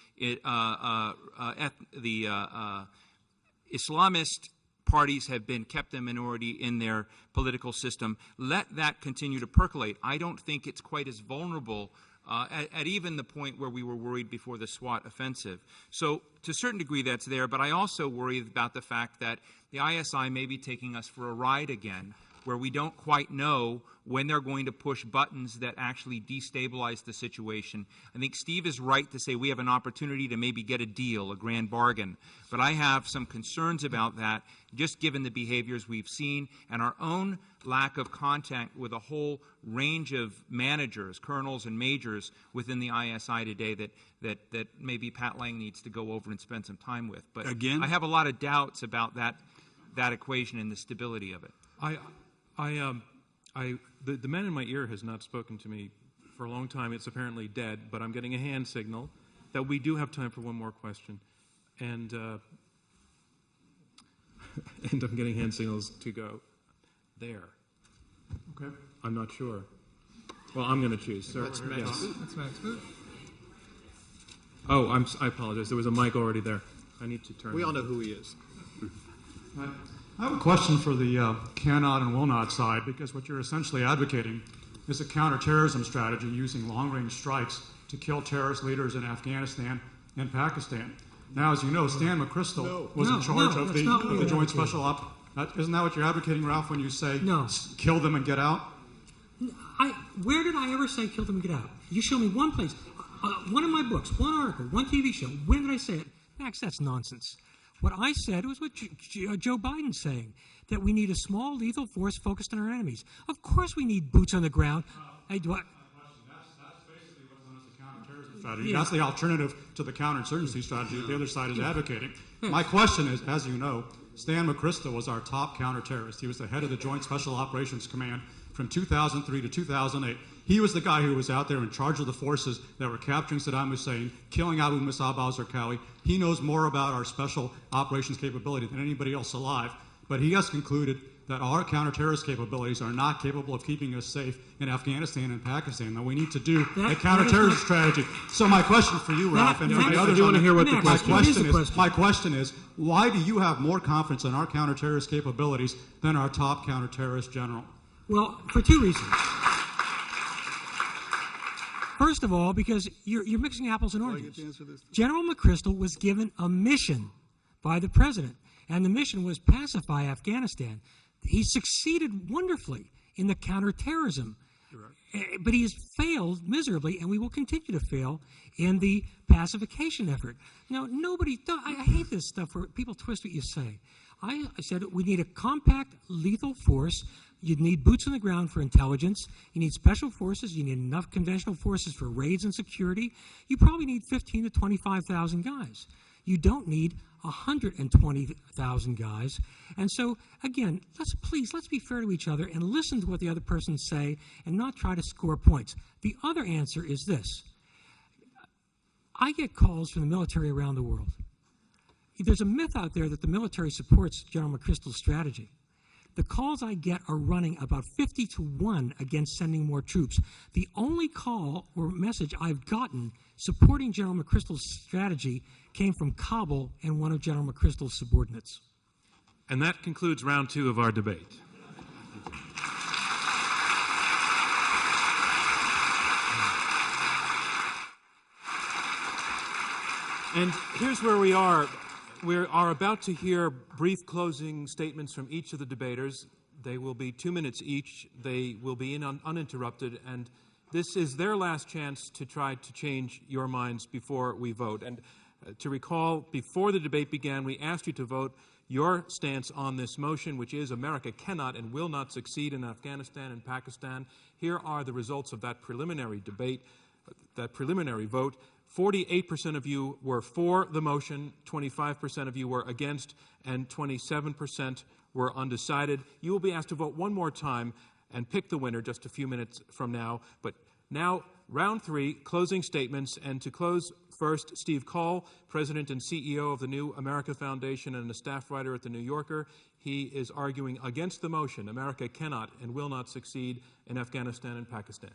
Islamist parties have been kept a minority in their political system. Let that continue to percolate. I don't think it's quite as vulnerable at even the point where we were worried before the SWAT offensive. So to a certain degree that's there, but I also worry about the fact that the ISI may be taking us for a ride again, where we don't quite know when they're going to push buttons that actually destabilize the situation. I think Steve is right to say we have an opportunity to maybe get a deal, a grand bargain. But I have some concerns about that, just given the behaviors we've seen and our own lack of contact with a whole range of managers, colonels and majors within the ISI today that maybe Pat Lang needs to go over and spend some time with. But again, I have a lot of doubts about that equation and the stability of it. The man in my ear has not spoken to me for a long time. It's apparently dead, but I'm getting a hand signal that we do have time for one more question. And and I'm getting hand signals to go there. Okay. I'm not sure. Well, I'm going to choose. Sir. That's Max. Yes. That's Max Boot. Oh, I apologize. There was a mic already there. I need to turn. We all know who he is. I have a question for the cannot and will not side, because what you're essentially advocating is a counterterrorism strategy using long-range strikes to kill terrorist leaders in Afghanistan and Pakistan. Now, as you know, Stan McChrystal was in charge of the Joint Special Op. Isn't that what you're advocating, Ralph, when you say kill them and get out? Where did I ever say kill them and get out? You show me one place, one of my books, one article, one TV show. When did I say it? Max, that's nonsense. What I said was what Joe Biden's saying, that we need a small, lethal force focused on our enemies. Of course we need boots on the ground. That's basically what's known as the counterterrorism strategy. Yeah. That's the alternative to the counterinsurgency strategy that the other side is advocating. My question is, as you know, Stan McChrystal was our top counterterrorist. He was the head of the Joint Special Operations Command from 2003 to 2008. He was the guy who was out there in charge of the forces that were capturing Saddam Hussein, killing Abu Musab al-Zarqawi. He knows more about our special operations capability than anybody else alive. But he has concluded that our counterterrorist capabilities are not capable of keeping us safe in Afghanistan and Pakistan. Now we need to do a counterterrorism strategy. So my question for you, Ralph, and the others on my question is, why do you have more confidence in our counterterrorist capabilities than our top counterterrorist general? Well, for two reasons. First of all, because you're mixing apples and oranges. General McChrystal was given a mission by the president, and the mission was pacify Afghanistan. He succeeded wonderfully in the counterterrorism, but he has failed miserably, and we will continue to fail in the pacification effort. Now, I hate this stuff where people twist what you say. I said we need a compact, lethal force. You'd need boots on the ground for intelligence. You need special forces. You need enough conventional forces for raids and security. You probably need 15 to 25,000 guys. You don't need 120,000 guys. And so, again, let's be fair to each other and listen to what the other person say and not try to score points. The other answer is this. I get calls from the military around the world. There's a myth out there that the military supports General McChrystal's strategy. The calls I get are running about 50 to 1 against sending more troops. The only call or message I've gotten supporting General McChrystal's strategy came from Kabul and one of General McChrystal's subordinates. And that concludes round 2 of our debate. And here's where we are. We are about to hear brief closing statements from each of the debaters. They will be 2 minutes each. They will be uninterrupted, and this is their last chance to try to change your minds before we vote. And to recall, before the debate began, we asked you to vote your stance on this motion, which is America cannot and will not succeed in Afghanistan and Pakistan. Here are the results of that preliminary debate, that preliminary vote. 48% of you were for the motion, 25% of you were against, and 27% were undecided. You will be asked to vote one more time and pick the winner just a few minutes from now. But now, round 3, closing statements. And to close, first, Steve Coll, President and CEO of the New America Foundation and a staff writer at The New Yorker. He is arguing against the motion, America cannot and will not succeed in Afghanistan and Pakistan.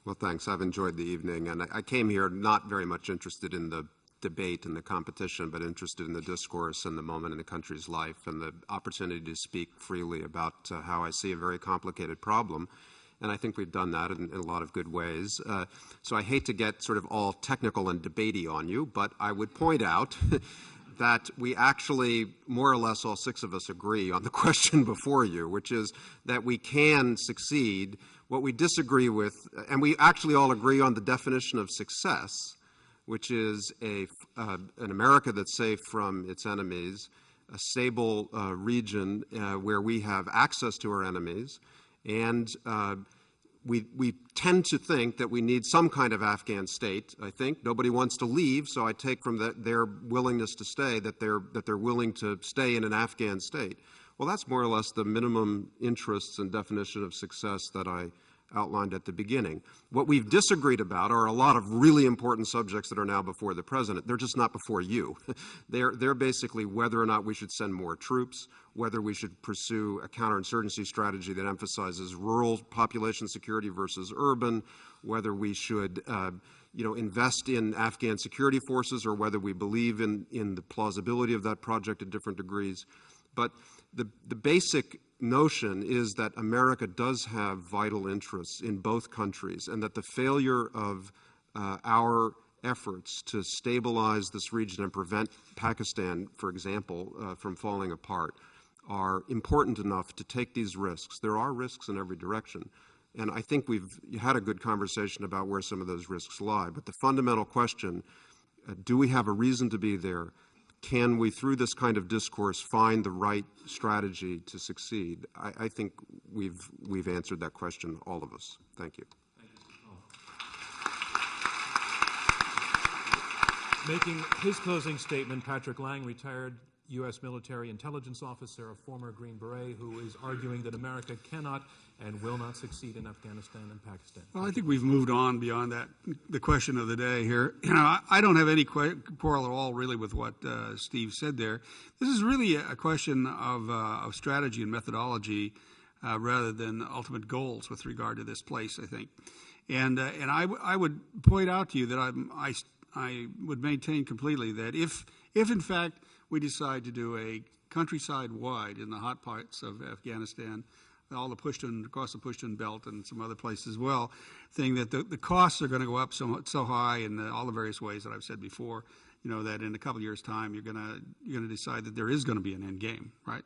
Well, thanks. I've enjoyed the evening. And I came here not very much interested in the debate and the competition, but interested in the discourse and the moment in the country's life and the opportunity to speak freely about how I see a very complicated problem. And I think we've done that in a lot of good ways. So I hate to get sort of all technical and debatey on you, but I would point out that we actually, more or less all 6 of us agree on the question before you, which is that we can succeed. What we disagree with, and we actually all agree on the definition of success, which is an America that's safe from its enemies, a stable region where we have access to our enemies, and we tend to think that we need some kind of Afghan state. I think nobody wants to leave, so I take from their willingness to stay that they're willing to stay in an Afghan state. Well, that's more or less the minimum interests and definition of success that I outlined at the beginning. What we've disagreed about are a lot of really important subjects that are now before the president. They're just not before you. They're basically whether or not we should send more troops, whether we should pursue a counterinsurgency strategy that emphasizes rural population security versus urban, whether we should invest in Afghan security forces, or whether we believe in the plausibility of that project at different degrees. But the basic notion is that America does have vital interests in both countries, and that the failure of our efforts to stabilize this region and prevent Pakistan, for example, from falling apart, are important enough to take these risks. There are risks in every direction, and I think we've had a good conversation about where some of those risks lie. But the fundamental question, do we have a reason to be there? Can we, through this kind of discourse, find the right strategy to succeed? I think we've answered that question, all of us. Thank you. Making his closing statement, Patrick Lang, retired U.S. military intelligence officer, a former Green Beret, who is arguing that America cannot and will not succeed in Afghanistan and Pakistan. Well, I think we've moved on beyond that, the question of the day here. I don't have any quarrel at all, really, with what Steve said there. This is really a question of strategy and methodology rather than ultimate goals with regard to this place, I think. And I would point out to you that I would maintain completely that if in fact we decide to do a countryside-wide in the hot parts of Afghanistan, all the Pushtun, across the Pushtun belt and some other places as well, saying that the costs are going to go up so high in all the various ways that I've said before, that in a couple of years' time you're going to decide that there is going to be an end game, right?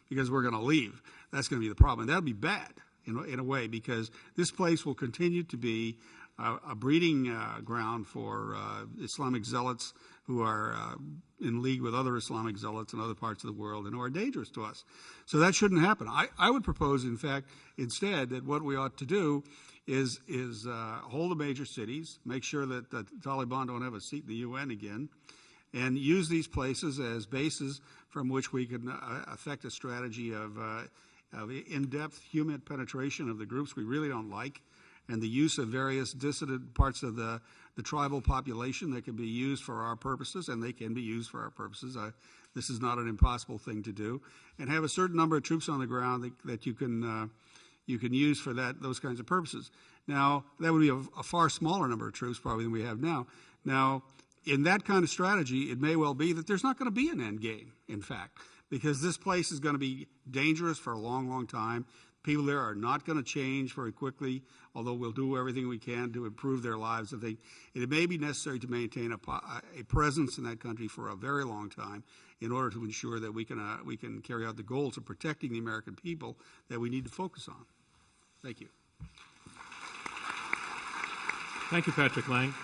Because we're going to leave. That's going to be the problem. And that'll be bad in a way, because this place will continue to be a breeding ground for Islamic zealots who are in league with other Islamic zealots in other parts of the world and who are dangerous to us. So that shouldn't happen. I would propose, in fact, instead, that what we ought to do is hold the major cities, make sure that the Taliban don't have a seat in the UN again, and use these places as bases from which we can affect a strategy of in-depth human penetration of the groups we really don't like, and the use of various dissident parts of the tribal population that can be used for our purposes, and they can be used for our purposes. This is not an impossible thing to do, and have a certain number of troops on the ground that you can use for those kinds of purposes. Now, that would be a far smaller number of troops probably than we have now. Now, in that kind of strategy, it may well be that there's not going to be an end game, in fact, because this place is going to be dangerous for a long, long time. People there are not going to change very quickly, although we'll do everything we can to improve their lives. I think it may be necessary to maintain a presence in that country for a very long time in order to ensure that we can carry out the goals of protecting the American people that we need to focus on. Thank you. Thank you, Patrick Lang.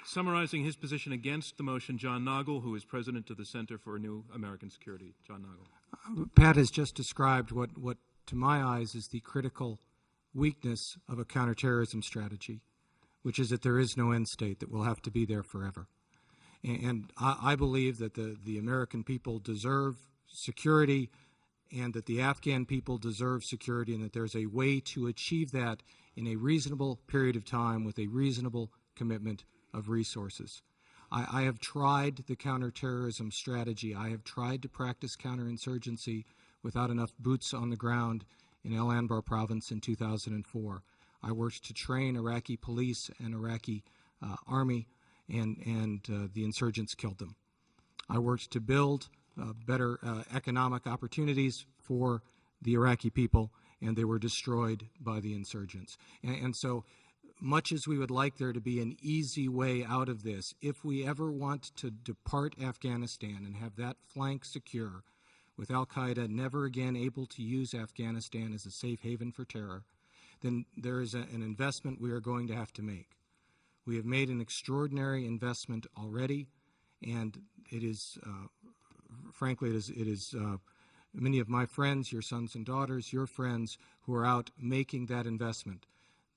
Summarizing his position against the motion, John NAGL, who is president of the Center for New American Security. John NAGL. Pat has just described what to my eyes is the critical weakness of a counterterrorism strategy, which is that there is no end state, that will have to be there forever. And I believe that the American people deserve security and that the Afghan people deserve security, and that there's a way to achieve that in a reasonable period of time with a reasonable commitment of resources. I have tried the counterterrorism strategy. I have tried to practice counterinsurgency without enough boots on the ground in El Anbar province in 2004. I worked to train Iraqi police and Iraqi army, and the insurgents killed them. I worked to build better economic opportunities for the Iraqi people, and they were destroyed by the insurgents. And so, much as we would like there to be an easy way out of this, if we ever want to depart Afghanistan and have that flank secure, with al-Qaeda never again able to use Afghanistan as a safe haven for terror, then there is an investment we are going to have to make. We have made an extraordinary investment already, and it is, frankly, it is many of my friends, your sons and daughters, your friends, who are out making that investment.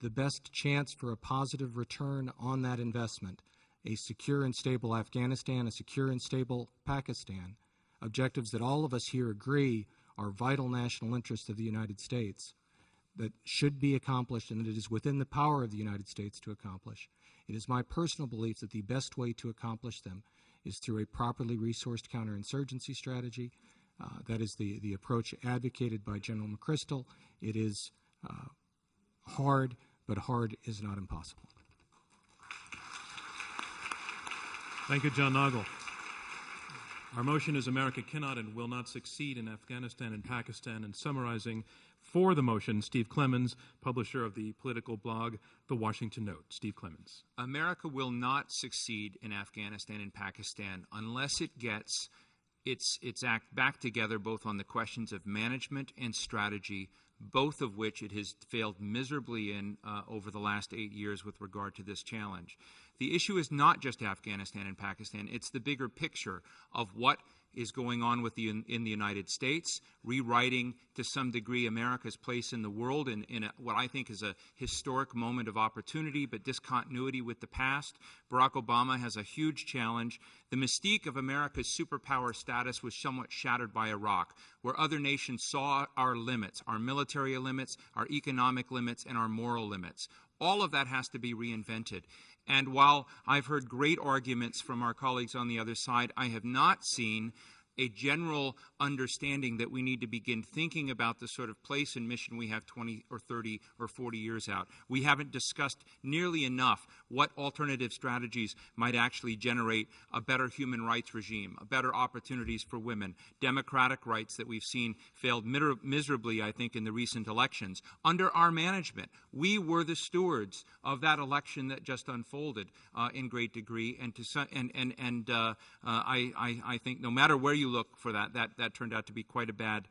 The best chance for a positive return on that investment, a secure and stable Afghanistan, a secure and stable Pakistan, objectives that all of us here agree are vital national interests of the United States, that should be accomplished, and that it is within the power of the United States to accomplish. It is my personal belief that the best way to accomplish them is through a properly resourced counterinsurgency strategy. That is the approach advocated by General McChrystal. It is hard, but hard is not impossible. Thank you, John NAGL. Our motion is America cannot and will not succeed in Afghanistan and Pakistan. And summarizing for the motion, Steve Clemons, publisher of the political blog The Washington Note. Steve Clemons. America will not succeed in Afghanistan and Pakistan unless it gets its act back together both on the questions of management and strategy, both of which it has failed miserably in over the last 8 years with regard to this challenge. The issue is not just Afghanistan and Pakistan. It's the bigger picture of what is going on with in the United States, rewriting to some degree America's place in the world in what I think is a historic moment of opportunity but discontinuity with the past. Barack Obama has a huge challenge. The mystique of America's superpower status was somewhat shattered by Iraq, where other nations saw our limits, our military limits, our economic limits, and our moral limits. All of that has to be reinvented. And while I've heard great arguments from our colleagues on the other side, I have not seen a general understanding that we need to begin thinking about the sort of place and mission we have 20 or 30 or 40 years out. We haven't discussed nearly enough what alternative strategies might actually generate a better human rights regime, better opportunities for women, democratic rights that we've seen failed miserably, I think, in the recent elections. Under our management, we were the stewards of that election that just unfolded in great degree, I think no matter where you look for that turned out to be quite a bad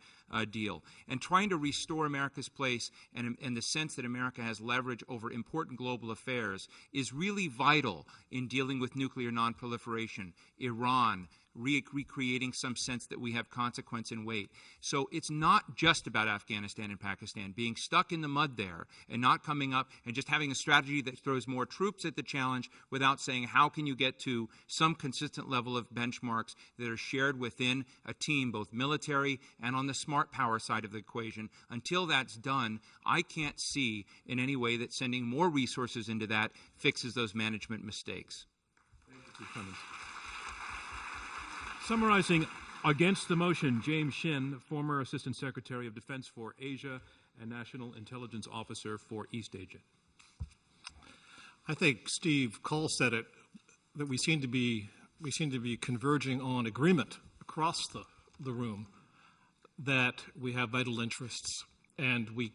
deal. And trying to restore America's place and the sense that America has leverage over important global affairs is really vital in dealing with nuclear nonproliferation, Iran, recreating some sense that we have consequence and weight. So it's not just about Afghanistan and Pakistan. Being stuck in the mud there and not coming up and just having a strategy that throws more troops at the challenge without saying how can you get to some consistent level of benchmarks that are shared within a team, both military and on the smart power side of the equation. Until that's done, I can't see in any way that sending more resources into that fixes those management mistakes. Thank you, Summarizing against the motion, James Shinn, former Assistant Secretary of Defense for Asia and National Intelligence Officer for East Asia. I think Steve Coll said it, that we seem to be converging on agreement across the room that we have vital interests and we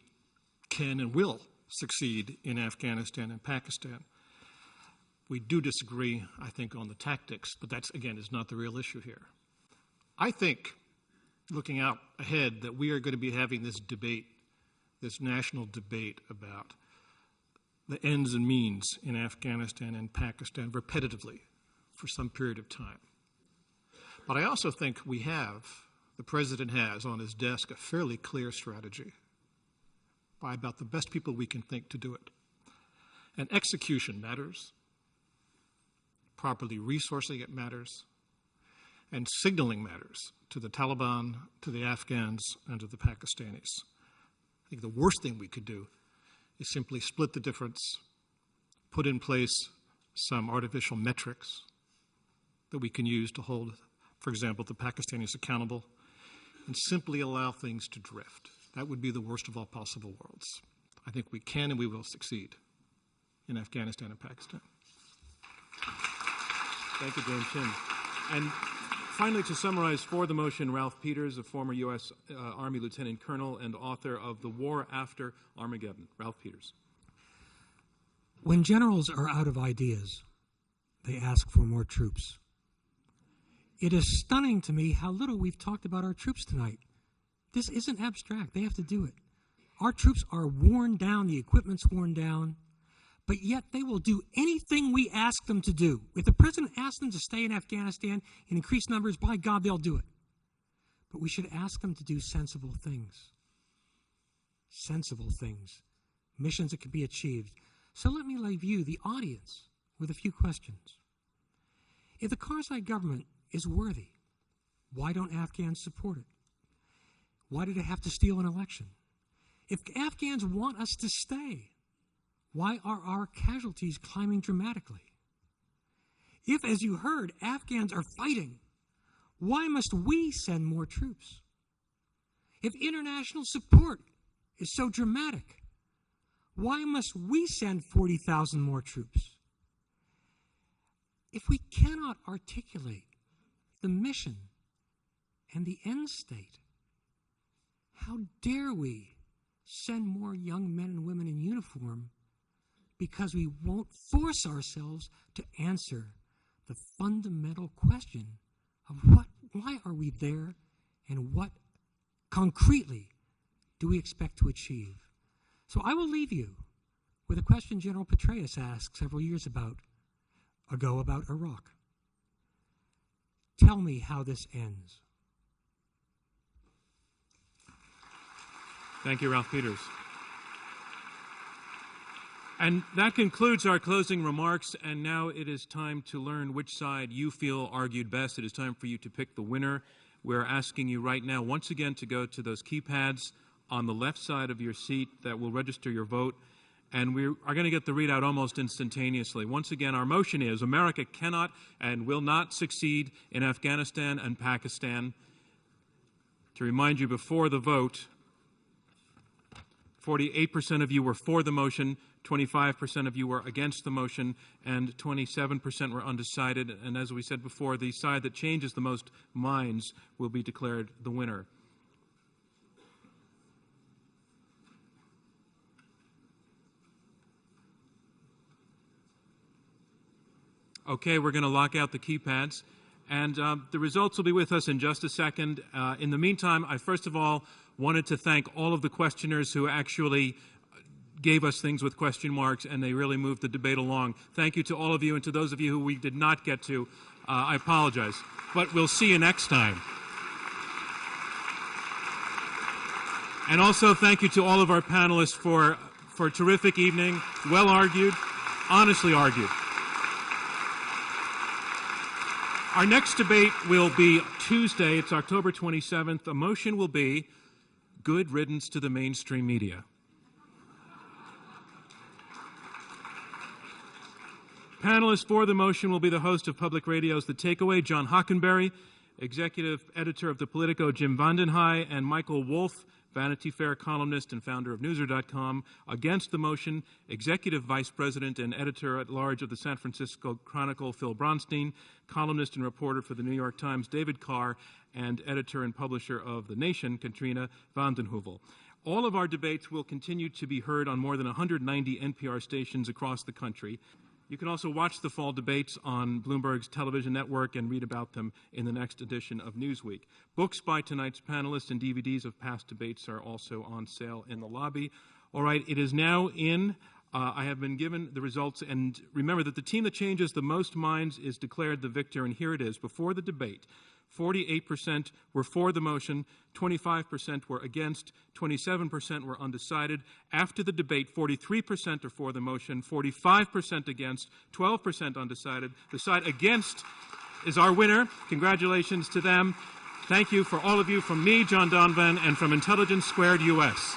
can and will succeed in Afghanistan and Pakistan. We do disagree, I think, on the tactics, but that, again, is not the real issue here. I think, looking out ahead, that we are going to be having this debate, this national debate about the ends and means in Afghanistan and Pakistan repetitively for some period of time. But I also think the President has on his desk a fairly clear strategy by about the best people we can think to do it. And execution matters. Properly resourcing it matters, and signaling matters to the Taliban, to the Afghans, and to the Pakistanis. I think the worst thing we could do is simply split the difference, put in place some artificial metrics that we can use to hold, for example, the Pakistanis accountable, and simply allow things to drift. That would be the worst of all possible worlds. I think we can and we will succeed in Afghanistan and Pakistan. Thank you, James Shinn. And finally, to summarize for the motion, Ralph Peters, a former U.S. Army Lieutenant Colonel and author of The War After Armageddon. Ralph Peters. When generals are out of ideas, they ask for more troops. It is stunning to me how little we've talked about our troops tonight. This isn't abstract. They have to do it. Our troops are worn down. The equipment's worn down. But yet they will do anything we ask them to do. If the president asks them to stay in Afghanistan in increased numbers, by God, they'll do it. But we should ask them to do sensible things. Sensible things. Missions that can be achieved. So let me leave you, the audience, with a few questions. If the Karzai government is worthy, why don't Afghans support it? Why did it have to steal an election? If Afghans want us to stay, why are our casualties climbing dramatically? If, as you heard, Afghans are fighting, why must we send more troops? If international support is so dramatic, why must we send 40,000 more troops? If we cannot articulate the mission and the end state, how dare we send more young men and women in uniform because we won't force ourselves to answer the fundamental question of why are we there and what concretely do we expect to achieve? So I will leave you with a question General Petraeus asked several years ago about Iraq. Tell me how this ends. Thank you, Ralph Peters. And that concludes our closing remarks, and now it is time to learn which side you feel argued best. It is time for you to pick the winner. We're asking you right now, once again, to go to those keypads on the left side of your seat that will register your vote, and we are going to get the readout almost instantaneously. Once again, our motion is America cannot and will not succeed in Afghanistan and Pakistan. To remind you before the vote, 48% of you were for the motion, 25% of you were against the motion, and 27% were undecided. And as we said before, the side that changes the most minds will be declared the winner. Okay, we're going to lock out the keypads, and the results will be with us in just a second. In the meantime, I first of all wanted to thank all of the questioners who actually gave us things with question marks, and they really moved the debate along. Thank you to all of you, and to those of you who we did not get to, I apologize. But we'll see you next time. And also thank you to all of our panelists for a terrific evening, well argued, honestly argued. Our next debate will be Tuesday. It's October 27th. The motion will be good riddance to the mainstream media. Panelists for the motion will be the host of Public Radio's The Takeaway, John Hockenberry, executive editor of the Politico, Jim Vandenhei, and Michael Wolff, Vanity Fair columnist and founder of Newser.com. Against the motion, executive vice president and editor-at-large of the San Francisco Chronicle, Phil Bronstein, columnist and reporter for the New York Times, David Carr, and editor and publisher of The Nation, Katrina vanden Heuvel. All of our debates will continue to be heard on more than 190 NPR stations across the country. You can also watch the fall debates on Bloomberg's television network and read about them in the next edition of Newsweek. Books by tonight's panelists and DVDs of past debates are also on sale in the lobby. All right, it is now in. I have been given the results, and remember that the team that changes the most minds is declared the victor, and here it is. Before the debate, 48% were for the motion, 25% were against, 27% were undecided. After the debate, 43% are for the motion, 45% against, 12% undecided. The side against is our winner. Congratulations to them. Thank you for all of you from me, John Donvan, and from Intelligence Squared US.